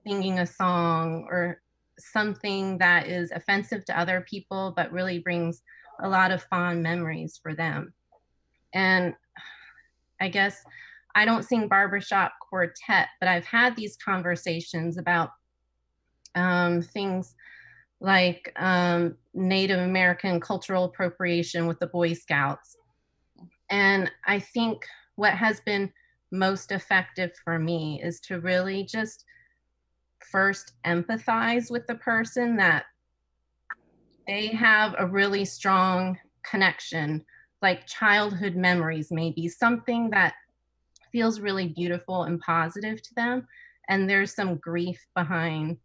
singing a song or something that is offensive to other people, but really brings a lot of fond memories for them. And I guess I don't sing barbershop quartet, but I've had these conversations about things like Native American cultural appropriation with the Boy Scouts. And I think what has been most effective for me is to really just first empathize with the person, that they have a really strong connection, like childhood memories, maybe something that feels really beautiful and positive to them. And there's some grief behind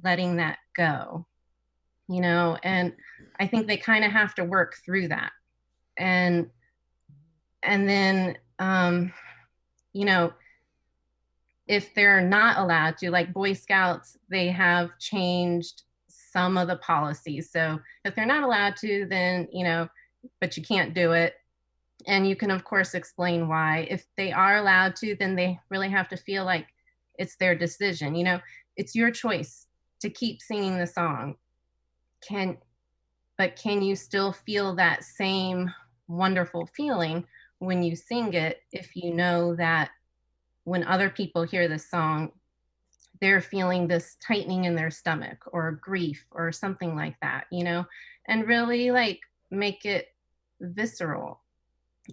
letting that go, and I think they kind of have to work through that. And then, if they're not allowed to, like Boy Scouts, they have changed some of the policies. So if they're not allowed to, then, but you can't do it. And you can, of course, explain why. If they are allowed to, then they really have to feel like it's their decision. It's your choice to keep singing the song. But can you still feel that same wonderful feeling when you sing it, if you know that when other people hear the song, they're feeling this tightening in their stomach or grief or something like that, and really like make it visceral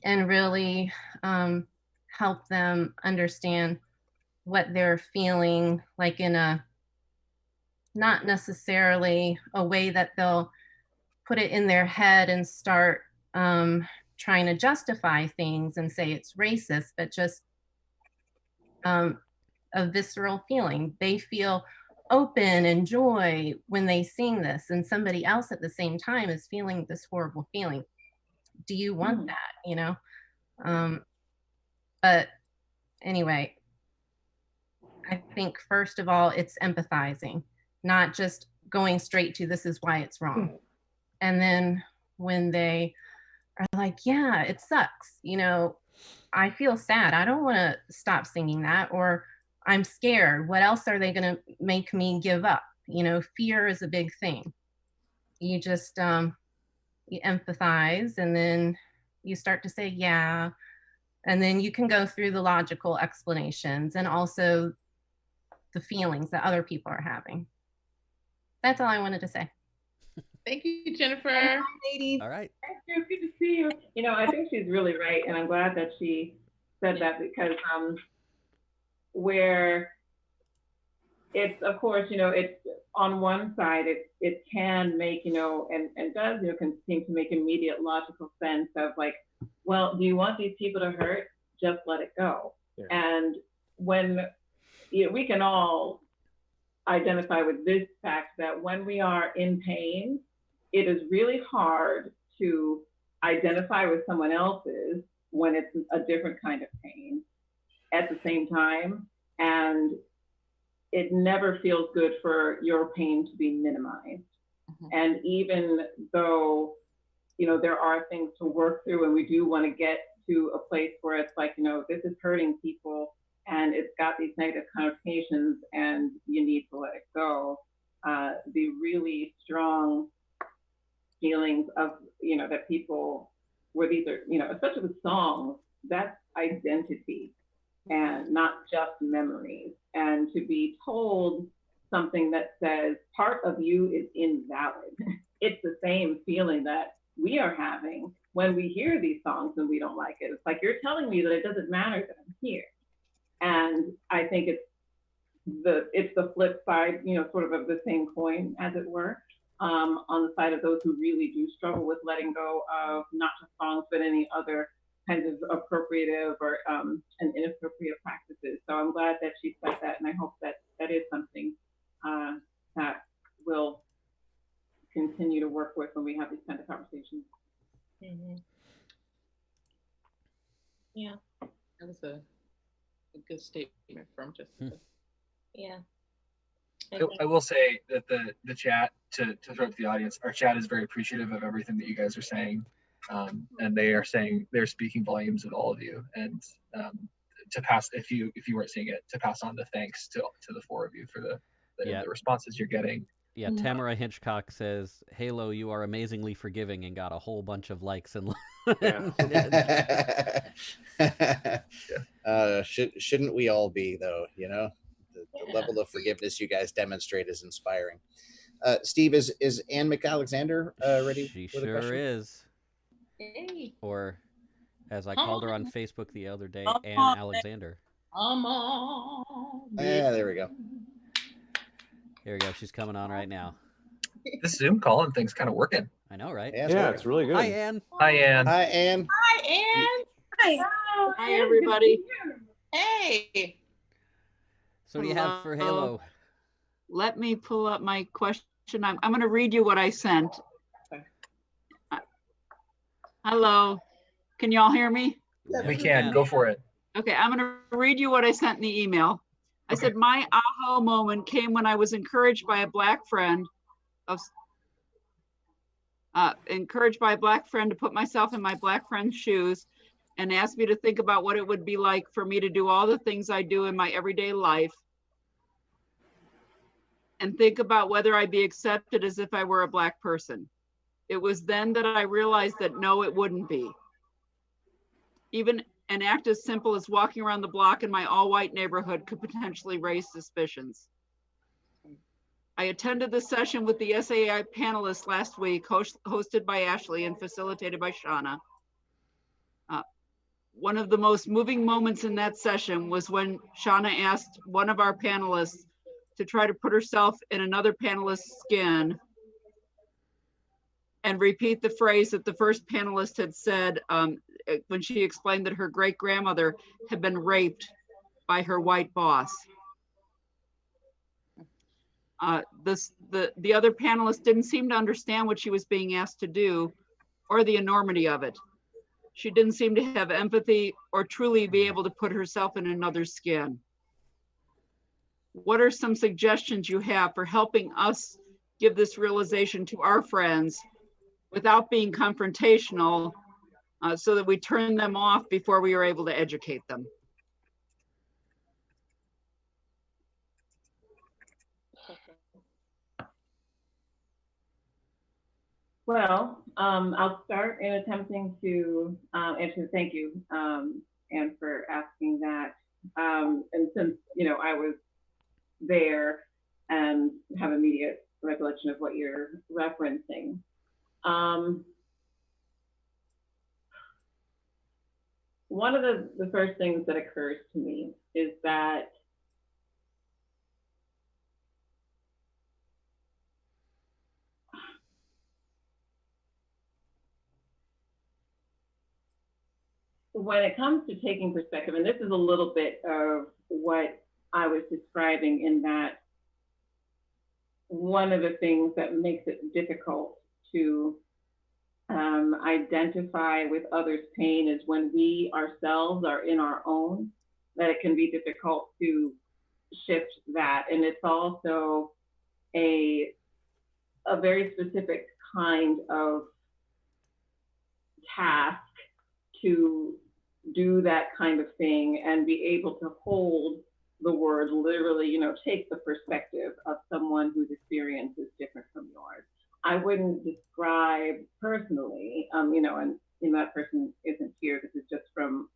and really help them understand what they're feeling, like in a not necessarily a way that they'll put it in their head and start trying to justify things and say it's racist, but just a visceral feeling. They feel open and joy when they sing this, and somebody else at the same time is feeling this horrible feeling. Do you want that, you know? But anyway, I think first of all, it's empathizing, not just going straight to this is why it's wrong. And then when they are like, yeah, it sucks, you know, I feel sad, I don't want to stop singing that, or I'm scared, what else are they going to make me give up? You know, fear is a big thing. You just you empathize, and then you start to say yeah, and then you can go through the logical explanations and also the feelings that other people are having. That's all I wanted to say. Thank you, Jennifer. Ladies. All right. Thank you. Good to see you. You know, I think she's really right, and I'm glad that she said that, because where it's, of course, you know, it's on one side, it can make, you know, and does, you know, can seem to make immediate logical sense of like, well, do you want these people to hurt? Just let it go. Yeah. And when, you know, we can all identify with this fact that when we are in pain, it is really hard to identify with someone else's when it's a different kind of pain at the same time. And it never feels good for your pain to be minimized. And even though, you know, there are things to work through, and we do want to get to a place where it's like, you know, this is hurting people and it's got these negative connotations and you need to let it go. The really strong feelings of, you know, that people, where these are, you know, especially with songs, that's identity and not just memories. And to be told something that says part of you is invalid, it's the same feeling that we are having when we hear these songs and we don't like it. It's like, you're telling me that it doesn't matter that I'm here. And I think it's the flip side, you know, sort of the same coin, as it were, on the side of those who really do struggle with letting go of not just songs, but any other kinds of appropriative or and inappropriate practices. So I'm glad that she said that, and I hope that that is something that we'll continue to work with when we have these kind of conversations. Mm-hmm. Yeah, that was a good statement from Jessica. Yeah. I will say that the chat, to throw to the audience, our chat is very appreciative of everything that you guys are saying, and they're speaking volumes of all of you, and to pass, if you weren't seeing it, to pass on the thanks to the four of you for the responses you're getting. Yeah, Tamara Hitchcock says, "Halo, you are amazingly forgiving," and got a whole bunch of likes and. Shouldn't we all be, though? You know, the level of forgiveness you guys demonstrate is inspiring. Steve, is Ann McAlexander ready? She with a sure question? is. Hey. Or, as I called her on Facebook the other day, Ann Alexander. Yeah, there we go. Here we go. She's coming on right now. This Zoom call and thing's kind of working. I know, right? Yeah, it's really good. Hi, Ann. Hi, Ann. Hi, Ann. Hi, Ann. Hi. Hi, everybody. Hey. So what do you have for Halo? Let me pull up my question. I'm going to read you what I sent. Hello. Can y'all hear me? We can. Go for it. Okay, I'm going to read you what I sent in the email. I said, my aha moment came when I was encouraged by a black friend to put myself in my black friend's shoes and asked me to think about what it would be like for me to do all the things I do in my everyday life and think about whether I'd be accepted as if I were a black person. It was then that I realized that no, it wouldn't be. Even an act as simple as walking around the block in my all-white neighborhood could potentially raise suspicions. I attended the session with the SAI panelists last week, hosted by Ashley and facilitated by Shauna. One of the most moving moments in that session was when Shauna asked one of our panelists to try to put herself in another panelist's skin and repeat the phrase that the first panelist had said when she explained that her great-grandmother had been raped by her white boss. The other panelists didn't seem to understand what she was being asked to do or the enormity of it. She didn't seem to have empathy or truly be able to put herself in another's skin. What are some suggestions you have for helping us give this realization to our friends without being confrontational, so that we turn them off before we are able to educate them? Well, I'll start in attempting to answer. Thank you, Anne, for asking that. And since I was there and have immediate recollection of what you're referencing. One of the first things that occurs to me is that when it comes to taking perspective, and this is a little bit of what I was describing, in that one of the things that makes it difficult to identify with others' pain is when we ourselves are in our own, that it can be difficult to shift that. And it's also a very specific kind of task to do that kind of thing and be able to hold the word literally, take the perspective of someone whose experience is different from yours. I wouldn't describe personally, and that person isn't here, this is just from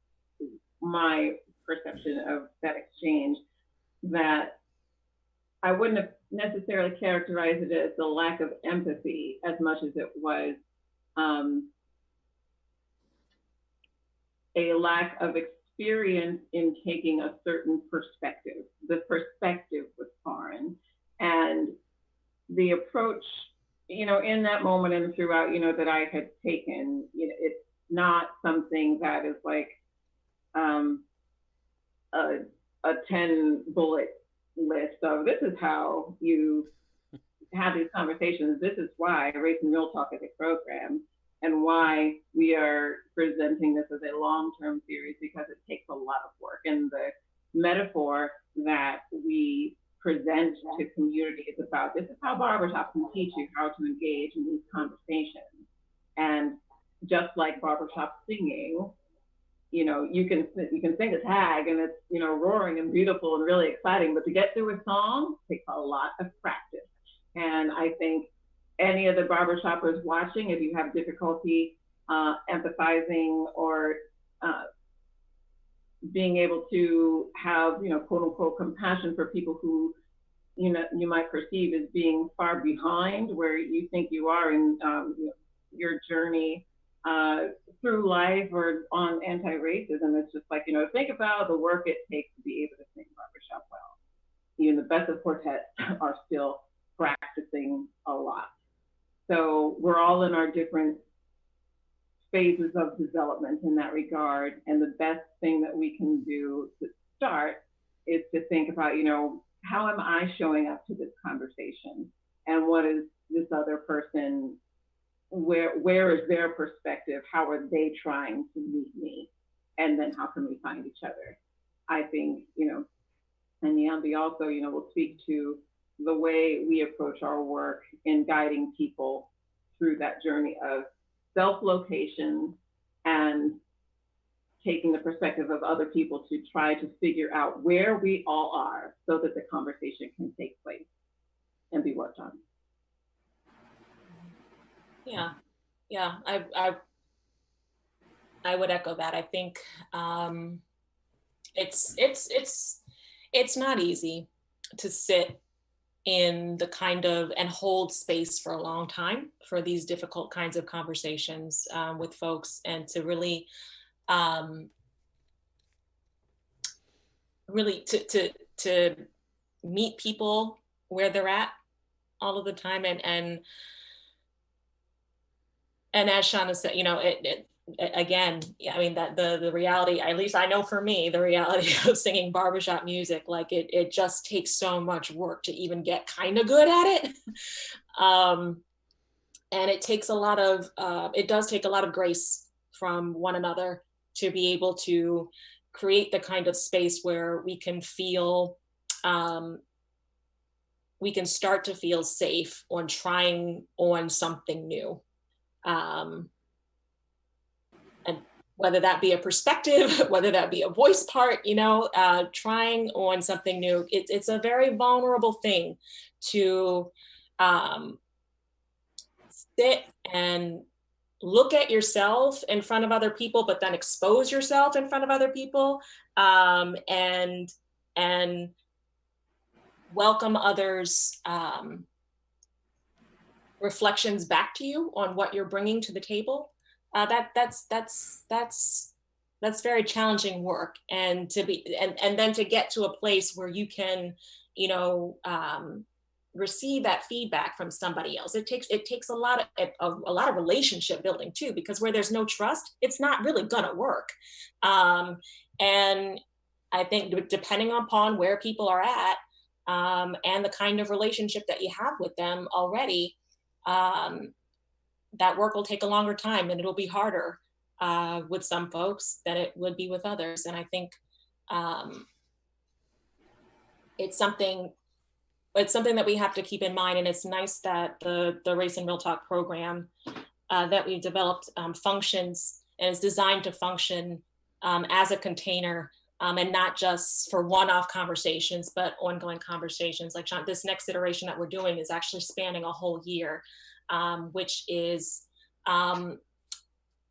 my perception of that exchange, that I wouldn't have necessarily characterized it as a lack of empathy as much as it was a lack of experience in taking a certain perspective. The perspective was foreign, and the approach, in that moment and throughout, that I had taken, it's not something that is like a 10 bullet list of this is how you have these conversations. This is why Race and Real Talk is a program, and why we are presenting this as a long-term series, because it takes a lot of work. And the metaphor that we present to community is about, this is how barbershop can teach you how to engage in these conversations. And just like barbershop singing, you can sing a tag and it's, roaring and beautiful and really exciting, but to get through a song takes a lot of practice. And I think any of the barbershoppers watching, if you have difficulty empathizing or being able to have, quote unquote, compassion for people who, you might perceive as being far behind where you think you are in your journey through life or on anti-racism. It's just like, think about the work it takes to be able to sing barbershop well. The best of quartets are still practicing a lot. So we're all in our different phases of development in that regard. And the best thing that we can do to start is to think about, how am I showing up to this conversation? And what is this other person, where is their perspective? How are they trying to meet me? And then how can we find each other? I think, and Yambi also, will speak to the way we approach our work in guiding people through that journey of self-location and taking the perspective of other people to try to figure out where we all are so that the conversation can take place and be worked on. Yeah, I would echo that. I think it's not easy to sit in the kind of and hold space for a long time for these difficult kinds of conversations with folks, and to really to meet people where they're at all of the time. And as Shauna said, again, I mean, that the reality, at least I know for me, the reality of singing barbershop music, like it just takes so much work to even get kind of good at it. And it takes a lot of, it does take a lot of grace from one another to be able to create the kind of space where we can feel, we can start to feel safe on trying on something new. And whether that be a perspective, whether that be a voice part, you know, trying on something new, it's a very vulnerable thing to sit and look at yourself in front of other people, but then expose yourself in front of other people, and welcome others' reflections back to you on what you're bringing to the table. That's very challenging work, and to be and then to get to a place where you can, you know, receive that feedback from somebody else. It takes a lot of relationship building too, because where there's no trust, it's not really gonna work. And I think depending upon where people are at, and the kind of relationship that you have with them already, that work will take a longer time, and it'll be harder with some folks than it would be with others. And I think it's something that we have to keep in mind. And it's nice that the Race and Real Talk program that we've developed functions and is designed to function as a container, and not just for one-off conversations, but ongoing conversations. Like Sean, this next iteration that we're doing is actually spanning a whole year, which is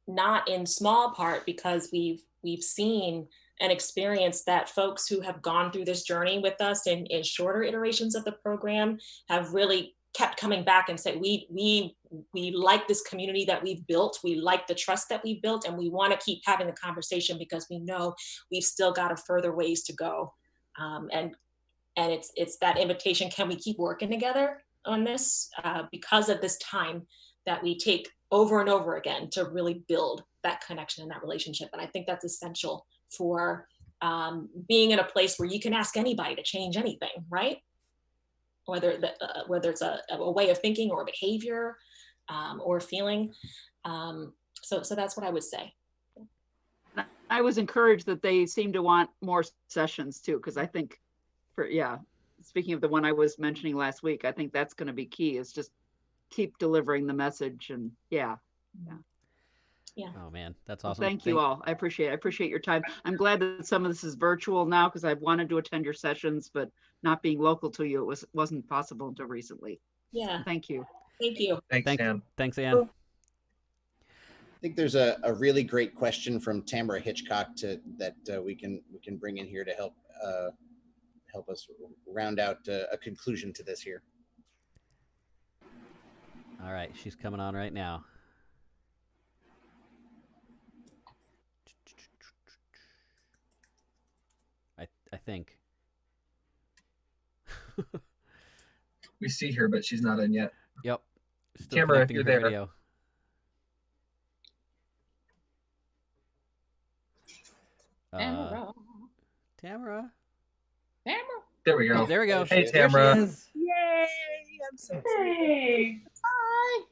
not in small part because we've seen and experienced that folks who have gone through this journey with us in shorter iterations of the program have really kept coming back and said, we like this community that we've built, we like the trust that we've built, and we want to keep having the conversation because we know we've still got a further ways to go. And it's that invitation, can we keep working together on this because of this time that we take over and over again to really build that connection and that relationship. And I think that's essential for being in a place where you can ask anybody to change anything, right? Whether it's a way of thinking or a behavior or a feeling. So that's what I would say. I was encouraged that they seem to want more sessions too, because I think speaking of the one I was mentioning last week, I think that's going to be key, is just keep delivering the message. And yeah. Oh man, that's awesome. Well, thank you all. I appreciate your time. I'm glad that some of this is virtual now, because I've wanted to attend your sessions, but not being local to you, it wasn't possible until recently. Yeah. Thank you. Thank you. Thanks, Ann. I think there's a really great question from Tamara Hitchcock that we can bring in here to help us round out a conclusion to this here. All right, she's coming on right now. I think. We see her, but she's not in yet. Yep. Still Tamara, connecting you're her there. video. Tamara. There we go. There we go. Hey, There Tamara. she is. Yay! I'm so Hey. Hi.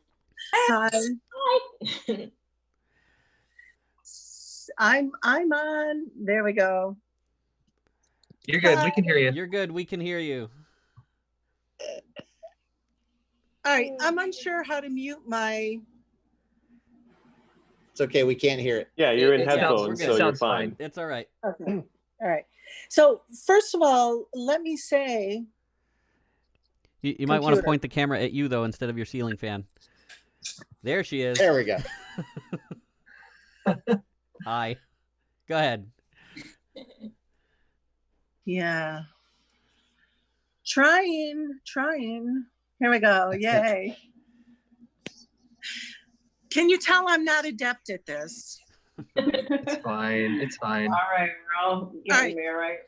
Hi. I'm on. There we go. You're good. We can hear you. You're good. We can hear you. All right. I'm unsure how to mute my. It's okay. We can't hear it. Yeah, you're in headphones, so you're fine. It's all right. Okay. All right. So first of all, let me say. You might want to point the camera at you though, instead of your ceiling fan. There she is. There we go. Hi. Go ahead. Yeah. Trying. Here we go. Yay. Can you tell I'm not adept at this? It's fine. It's fine. All right, we're all getting there, right?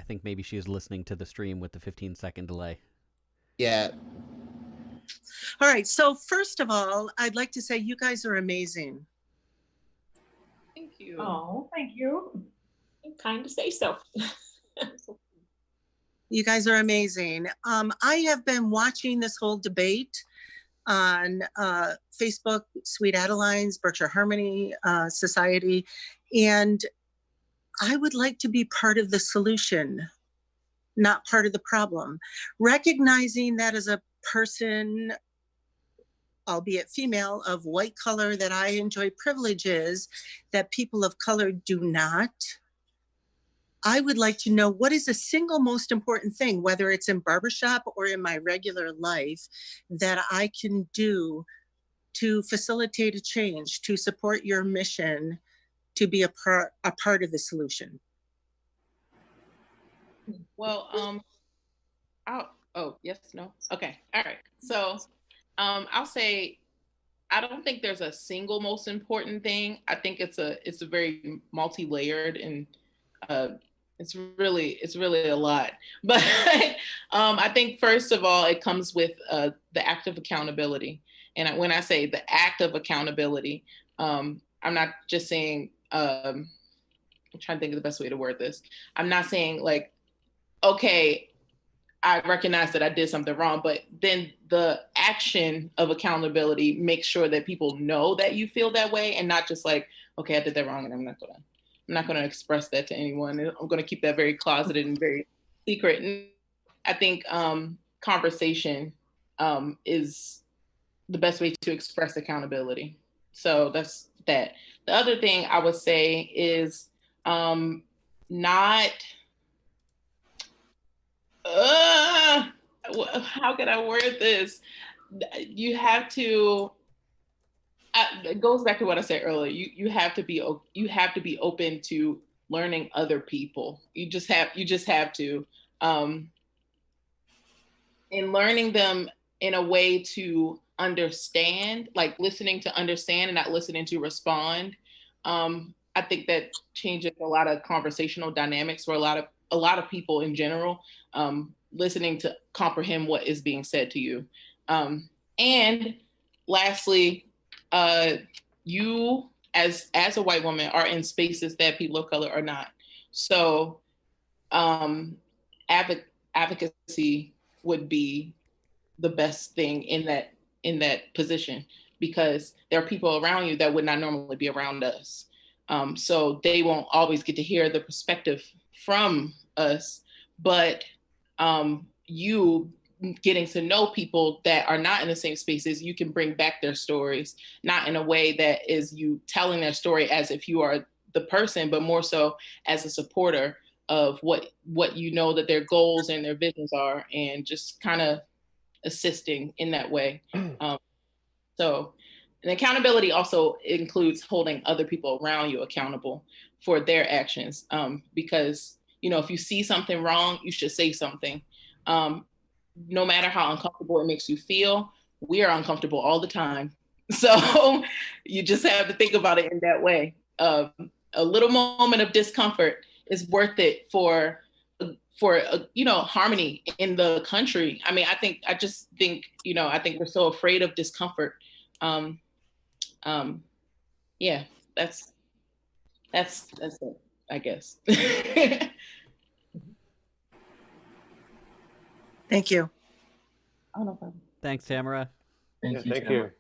think maybe she is listening to the stream with the 15-second delay. Yeah. All right. So first of all, I'd like to say you guys are amazing. Thank you. Oh, thank you. Kind to say so. You guys are amazing. I have been watching this whole debate on Facebook, Sweet Adeline's Berkshire Harmony Society, and I would like to be part of the solution, not part of the problem. Recognizing that as a person, albeit female, of white color, that I enjoy privileges that people of color do not. I would like to know what is the single most important thing, whether it's in barbershop or in my regular life, that I can do to facilitate a change, to support your mission, to be a part of the solution. Well, oh, yes, no. Okay. All right. So I'll say, I don't think there's a single most important thing. I think it's a very multi-layered, and it's really a lot. But I think first of all, it comes with the act of accountability. And when I say the act of accountability, I'm not just saying, I'm trying to think of the best way to word this. I'm not saying like, okay, I recognize that I did something wrong, but then the action of accountability makes sure that people know that you feel that way, and not just like, okay, I did that wrong and I'm not gonna express that to anyone. I'm gonna keep that very closeted and very secret. And I think conversation is the best way to express accountability. So that's that. The other thing I would say is not, how can I word this? You have to, it goes back to what I said earlier. You have to be open to learning other people. You just have to, and learning them in a way to understand, like listening to understand and not listening to respond. I think that changes a lot of conversational dynamics for a lot of people in general, listening to comprehend what is being said to you. And lastly, you as a white woman are in spaces that people of color are not. So advocacy would be the best thing in that position, because there are people around you that would not normally be around us. So they won't always get to hear the perspective from us, but you getting to know people that are not in the same spaces, you can bring back their stories, not in a way that is you telling their story as if you are the person, but more so as a supporter of what you know that their goals and their visions are, and just kind of assisting in that way. So, and accountability also includes holding other people around you accountable for their actions, because if you see something wrong, you should say something. No matter how uncomfortable it makes you feel, we are uncomfortable all the time. So you just have to think about it in that way. A little moment of discomfort is worth it for harmony in the country. I mean, I think we're so afraid of discomfort. Yeah, that's it, I guess. Thank you. Oh, no problem. Thanks, Tamara. Thank you.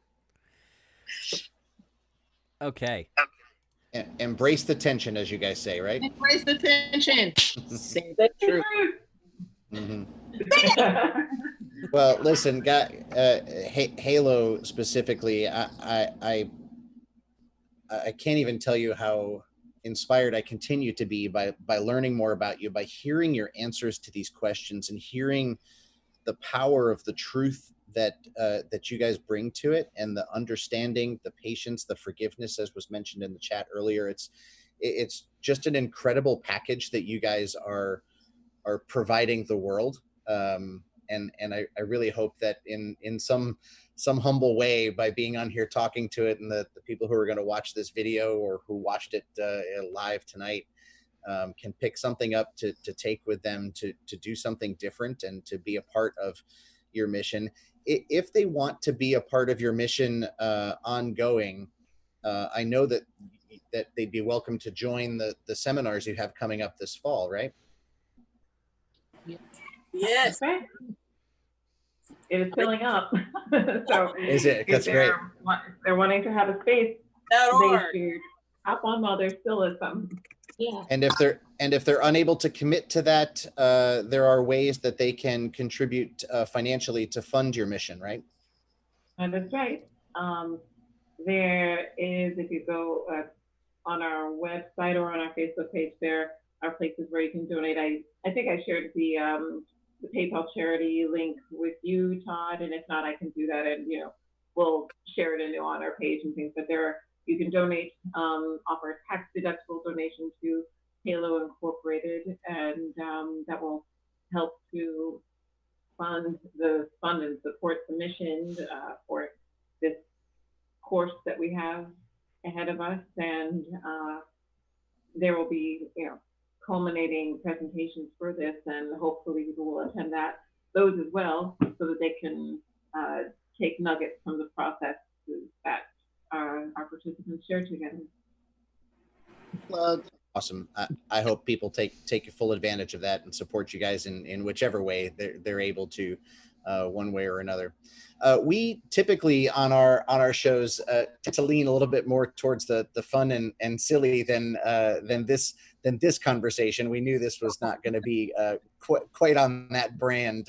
Okay. Embrace the tension, as you guys say, right? Embrace the tension. Say the truth. Mm-hmm. Well, listen, Halo specifically, I can't even tell you how inspired I continue to be by learning more about you, by hearing your answers to these questions, and hearing the power of the truth that you guys bring to it, and the understanding, the patience, the forgiveness, as was mentioned in the chat earlier. It's just an incredible package that you guys are providing the world. And I really hope that in some humble way, by being on here talking to it, and the people who are going to watch this video or who watched it live tonight, can pick something up to take with them to do something different and to be a part of your mission. If they want to be a part of your mission ongoing, I know that they'd be welcome to join the seminars you have coming up this fall, right? Yes. Okay. It is filling up. So is it? That's great. They're wanting to have a space. They should hop on while there still is something. Yeah. And if they're unable to commit to that, there are ways that they can contribute financially to fund your mission, right? And that's right. There is, if you go on our website or on our Facebook page, there are places where you can donate. I think I shared the PayPal charity link with you, Todd, and if not, I can do that, and we'll share it on our page and things. But you can donate, offer a tax deductible donation to Halo Incorporated, and that will help to fund and support the mission for this course that we have ahead of us. And there will be, culminating presentations for this, and hopefully people will attend those as well, so that they can take nuggets from the process that our participants share together. Awesome. I hope people take full advantage of that and support you guys in whichever way they're able to, one way or another. We typically on our shows tend to lean a little bit more towards the fun and silly than this conversation. We knew this was not going to be quite on that brand.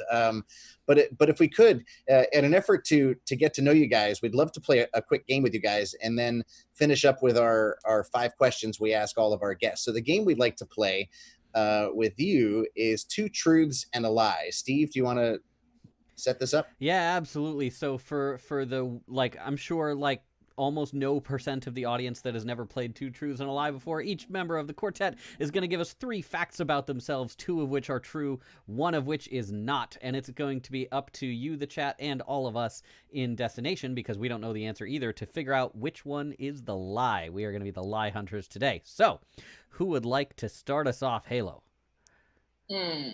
But if we could, in an effort to get to know you guys, we'd love to play a quick game with you guys and then finish up with our 5 questions we ask all of our guests. So the game we'd like to play with you is 2 truths and a lie. Steve, do you want to set this up? Yeah, absolutely. So for the, I'm sure almost no % of the audience that has never played 2 Truths and a Lie before, each member of the quartet is going to give us 3 facts about themselves, 2 of which are true, 1 of which is not. And it's going to be up to you, the chat, and all of us in Destination, because we don't know the answer either, to figure out which one is the lie. We are going to be the lie hunters today. So who would like to start us off, Halo? I'll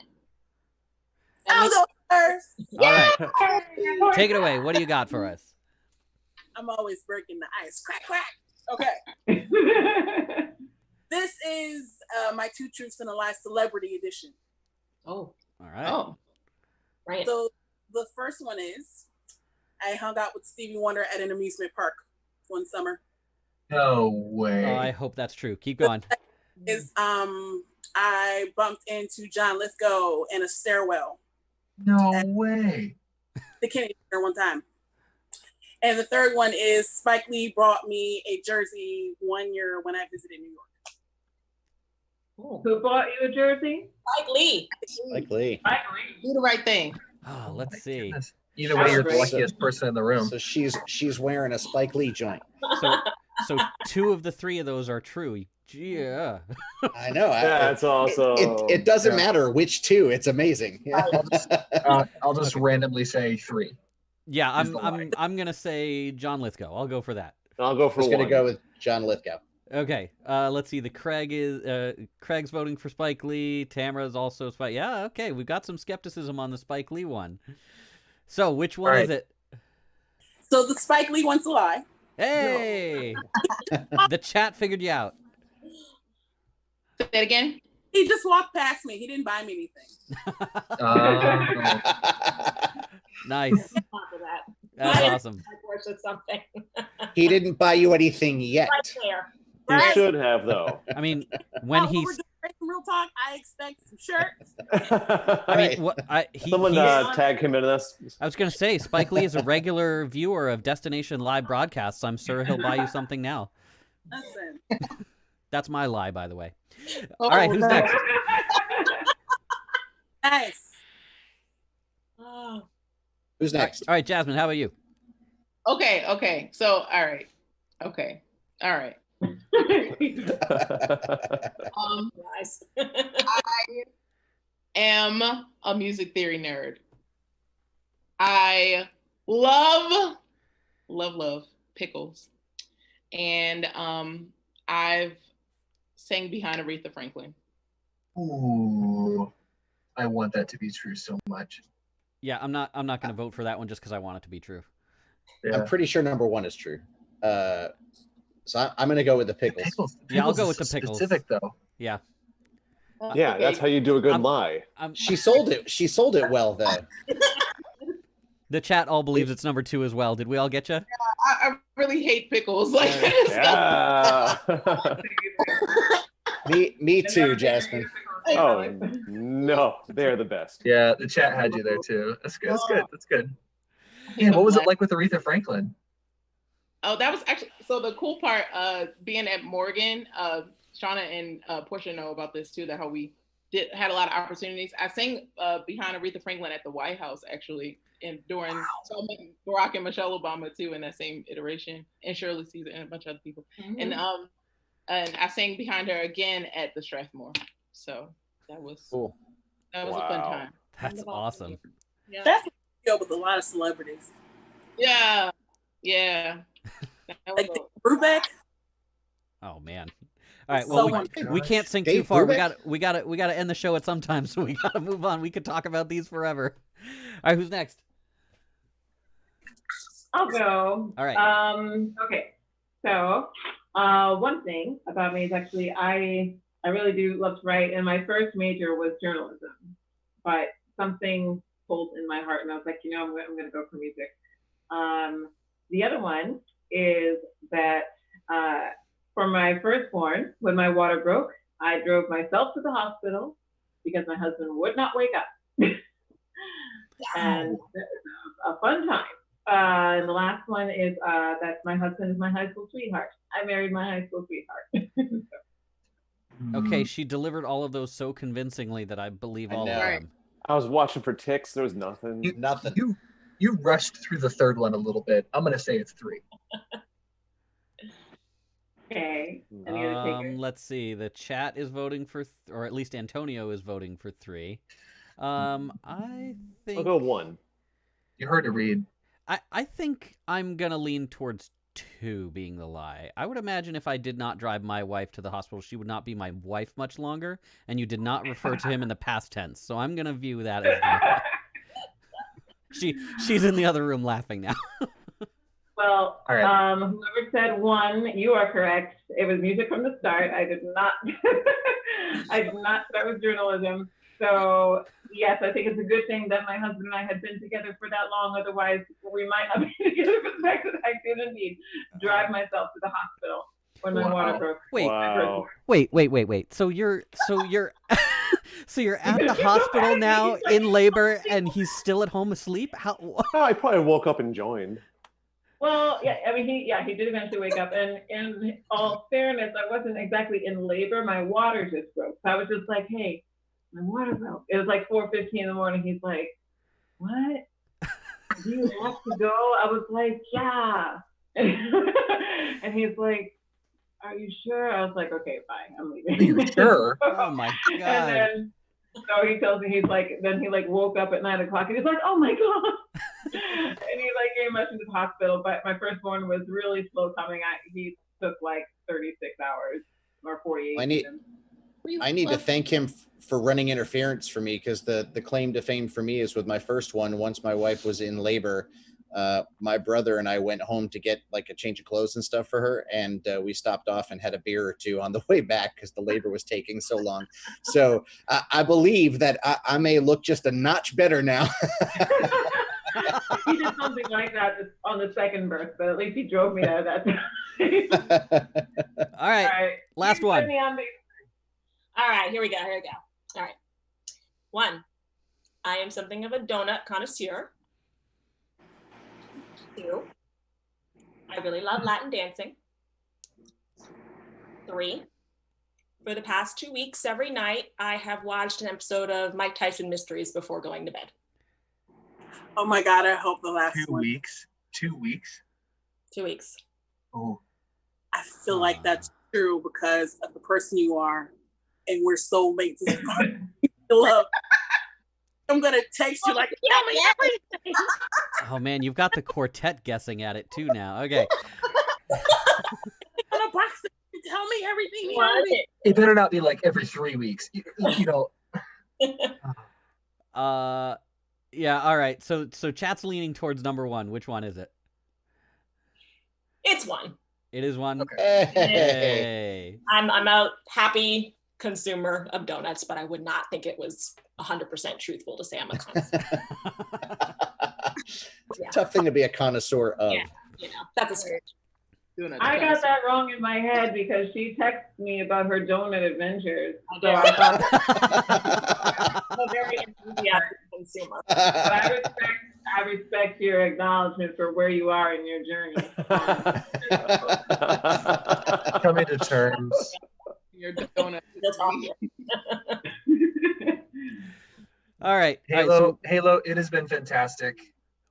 go first. All right. Take it away. What do you got for us? I'm always breaking the ice. Crack, crack. Okay. This is my 2 Truths and a Lie Celebrity Edition. Oh. All right. Oh. Right. So the first one is I hung out with Stevie Wonder at an amusement park one summer. No way. Oh, I hope that's true. Keep going. Is I bumped into John Lithgow in a stairwell. No way. The Kennedy Center one time. And the third one is Spike Lee brought me a jersey one year when I visited New York. Who bought you a jersey? Spike Lee. Spike Lee. Do the right thing. Oh, let's see. Either way, you're the luckiest person in the room. So she's wearing a Spike Lee joint. So 2 of the 3 of those are true. Yeah. I know. That's awesome. It doesn't matter which 2. It's amazing. I'll just randomly say 3. Yeah, I'm gonna say John Lithgow. I'll go for that. I'll go for Just gonna go with John Lithgow. Okay. Let's see. Craig's voting for Spike Lee. Tamara's also Spike. Yeah. Okay. We've got some skepticism on the Spike Lee one. So which one is it? So the Spike Lee one's a lie. Hey. The chat figured you out. Say that again. He just walked past me. He didn't buy me anything. Nice. That's awesome. Something. He didn't buy you anything yet. Right there. He Right? should have, though. I mean, when We're doing real talk, I expect some shirts. I mean, Someone tag him in this. I was going to say, Spike Lee is a regular viewer of Destination Live broadcasts. I'm sure he'll buy you something now. Listen. That's my lie, by the way. All right, who's next? Nice. Oh. Who's next? All right, Jasmine, how about you? Okay. So, all right. Okay. All right. Nice. I am a music theory nerd. I love pickles. And I've sang behind Aretha Franklin. Ooh, I want that to be true so much. Yeah, I'm not going to vote for that one just because I want it to be true. Yeah. I'm pretty sure number 1 is true. So I'm going to go with the pickles. Yeah, I'll go with the pickles. Specific though. Yeah. Yeah, that's how you do a good lie. She sold it. She sold it well, though. The chat all believes it's number 2 as well. Did we all get you? I really hate pickles. Like, Yeah. me too, Jasmine. Oh no, they're the best. Yeah, the chat had you there too. That's good. That's good. That's good. And what was it like with Aretha Franklin? Oh, that was actually, so the cool part, being at Morgan, Shauna and Portia know about this too, that how we had a lot of opportunities. I sang behind Aretha Franklin at the White House actually, and during so I met Barack and Michelle Obama too in that same iteration, and Shirley Caesar and a bunch of other people. And I sang behind her again at the Strathmore. So that was cool. That was a fun time. That's awesome. Yeah. That's with a lot of celebrities. Yeah. Yeah. Like Brubeck. Oh man. All right. Well, we can't sink too far. We got to end the show at some time, so we got to move on. We could talk about these forever. All right, who's next? I'll go. All right. Okay. So, one thing about me is actually I really do love to write, and my first major was journalism, but something pulled in my heart, and I was like, I'm going to go for music. The other one is that for my firstborn, when my water broke, I drove myself to the hospital because my husband would not wake up. And a fun time. And the last one is that my husband is my high school sweetheart. I married my high school sweetheart. Okay, she delivered all of those so convincingly that I believe all of them. I was watching for ticks. There was nothing. Nothing. You rushed through the third one a little bit. I'm going to say it's 3. Okay. Let's see. The chat is voting for, or at least Antonio is voting for 3. I think I'll go 1. You heard it, Reed. I think I'm gonna lean towards 2 being the lie. I would imagine if I did not drive my wife to the hospital, she would not be my wife much longer, and you did not refer to him in the past tense. So I'm gonna view that as the lie. She's in the other room laughing now. Well, right. Whoever said 1, you are correct. It was music from the start. I did not start with journalism. So yes, I think it's a good thing that my husband and I had been together for that long. Otherwise, we might not be together for the fact that I did indeed drive myself to the hospital when my water broke. Wait. So you're so you're at the hospital now in labor, and he's still at home asleep? How? Oh, I probably woke up and joined. Well, yeah, I mean, he did eventually wake up, and in all fairness, I wasn't exactly in labor. My water just broke. So I was just like, hey, my water broke. It was like 4:15 in the morning. He's like, what? Do you have to go? I was like, yeah. And he's like, are you sure? I was like, okay, fine, I'm leaving. Are you sure? Oh my God. And then, so he tells me, he woke up at 9 o'clock and he's like, oh my God. And he came rushing to the hospital, but my firstborn was really slow coming. He took like 36 hours or 48. I need to thank him for running interference for me, because the claim to fame for me is with my first one. Once my wife was in labor, my brother and I went home to get like a change of clothes and stuff for her, and we stopped off and had a beer or 2 on the way back because the labor was taking so long. So I believe that I may look just a notch better now. He did something like that on the second birth, but at least he drove me there that time. All right. Last one. All right, here we go. All right. 1, I am something of a donut connoisseur. 2, I really love Latin dancing. 3, for the past 2 weeks, every night, I have watched an episode of Mike Tyson Mysteries before going to bed. Oh my God, I hope the last 2 one. 2 weeks? 2 weeks. Oh. I feel like that's true because of the person you are, and we're soulmates. Love. I'm gonna text you like, tell me everything. Oh man, you've got the quartet guessing at it too now. Okay. tell me everything. Niambi. It better not be like every 3 weeks. You know. Yeah. All right. So chat's leaning towards number one. Which one is it? It's one. It is one. Okay. Hey. I'm a happy consumer of donuts, but I would not think it was 100% truthful to say I'm a connoisseur. Tough thing to be a connoisseur of. Yeah, that's a stretch. I got that wrong in my head because she texted me about her donut adventures. So I thought I'm a very enthusiastic consumer. But I respect your acknowledgement for where you are in your journey. Coming to terms. Your donut. All right. Halo, it has been fantastic.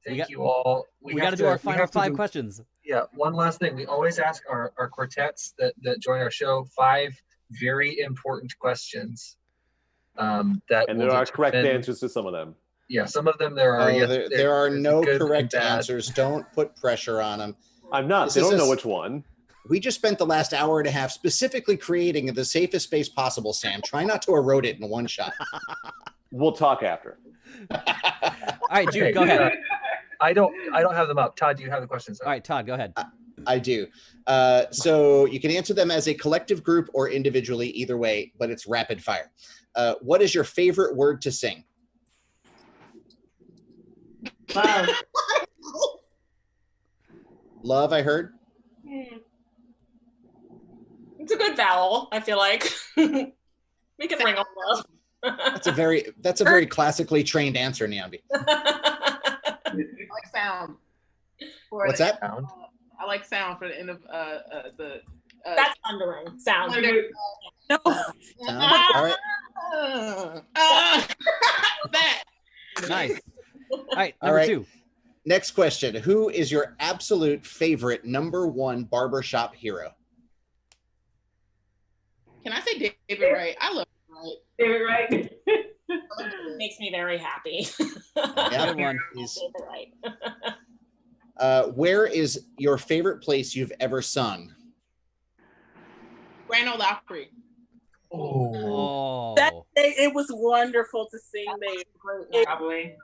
Thank you all. We got to do our final 5 questions. Yeah, one last thing. We always ask our quartets that join our show 5 very important questions. And there are correct answers to some of them. Yeah, some of them there are. There are no correct answers. Don't put pressure on them. I'm not. They don't know which one. We just spent the last hour and a half specifically creating the safest space possible, Sam. Try not to erode it in one shot. We'll talk after. All right, Jude, go ahead. I don't have them up. Todd, do you have the questions up? All right, Todd, go ahead. I do. So you can answer them as a collective group or individually, either way, but it's rapid fire. What is your favorite word to sing? Love. Love, I heard. It's a good vowel, I feel like. We can ring on love. That's a very classically trained answer, Niambi. I like sound. What's that? I like sound for the end of the. That's thundering. Sound. No. All right. That. Nice. All right, number 2. Next question. Who is your absolute favorite #1 barbershop hero? Can I say David Wright? I love David Wright. Makes me very happy. Yeah, David Wright. Wright. Where is your favorite place you've ever sung? Grand Ole Opry. Oh. That day, it was wonderful to sing there. Probably.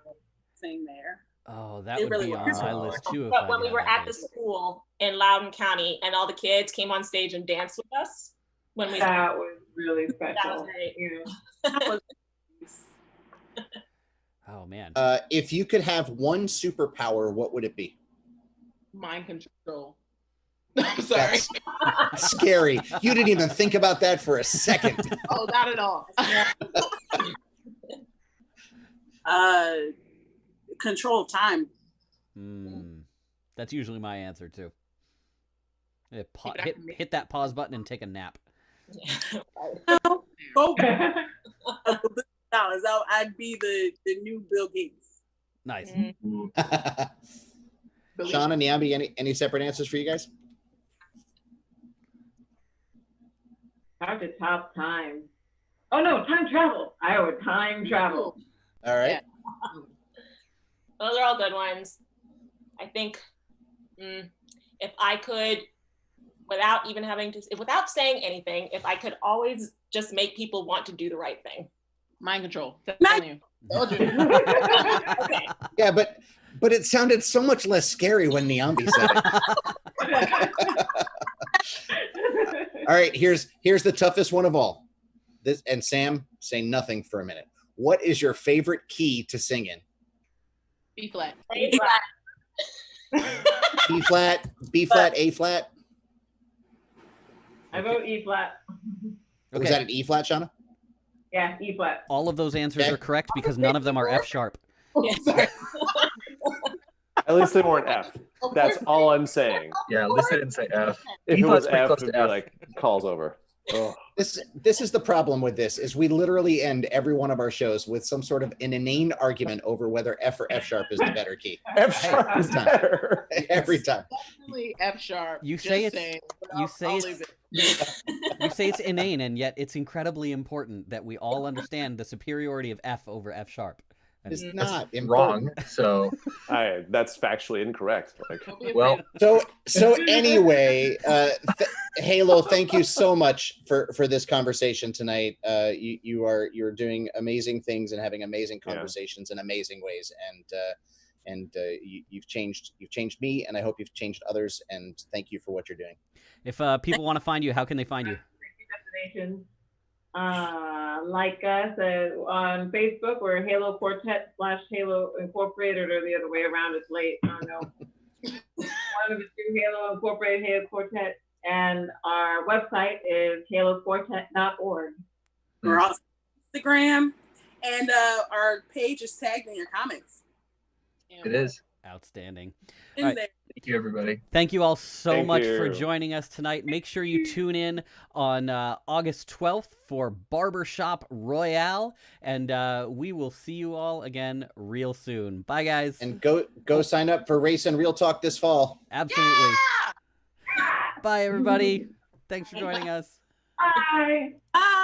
Sing there. Oh, that It would really be was. on my list too. But when we were at the school in Loudoun County and all the kids came on stage and danced with us, That was really special. That was great. Oh man. If you could have one superpower, what would it be? Mind control. I'm sorry. That's scary. You didn't even think about that for a second. Oh, not at all. Control time. That's usually my answer too. Hit that pause button and take a nap. I'd be the new Bill Gates. Nice. Sean and Niambi, any separate answers for you guys? Hard to top time. Oh no, time travel. I would time travel. All right. Yeah. Those are all good ones. I think if I could, without saying anything, if I could always just make people want to do the right thing. Mind control. Okay. Yeah, but it sounded so much less scary when Niambi said it. All right, here's the toughest one of all. This, and Sam, say nothing for a minute. What is your favorite key to sing in? B flat. A flat. B flat, B flat, A flat. I vote E flat. Okay. Was that an E flat, Shauna? Yeah, E flat. All of those answers are correct because none of them are F sharp. At least they weren't F. That's all I'm saying. Yeah, at least I didn't say F. If it was F, it'd be like calls over. Oh. This is the problem with this is we literally end every one of our shows with some sort of an inane argument over whether F or F sharp is the better key. F sharp is better. Every time. Definitely F sharp. You say it's inane, and yet it's incredibly important that we all understand the superiority of F over F sharp. is not wrong. So that's factually incorrect. Like, well, so anyway, Halo, thank you so much for this conversation tonight. You're doing amazing things and having amazing conversations in amazing ways, and you've changed me, and I hope you've changed others. And thank you for what you're doing. If people want to find you, how can they find you? Destinations. Like us on Facebook, we're Halo Quartet / Halo Incorporated, or the other way around. It's late. I don't know. One of the two, Halo Incorporated, Halo Quartet, and our website is haloquartet.org. We're on Instagram, and our page is tagged in your comments. It is outstanding. In All right. there. Thank you, everybody. Thank you all so Thank much you. for joining us tonight. Make sure you tune in on August 12th for Barbershop Royale, and we will see you all again real soon. Bye, guys. And go sign up for Race and Real Talk this fall. Absolutely. Bye, everybody. Thanks for joining us. Bye. Bye.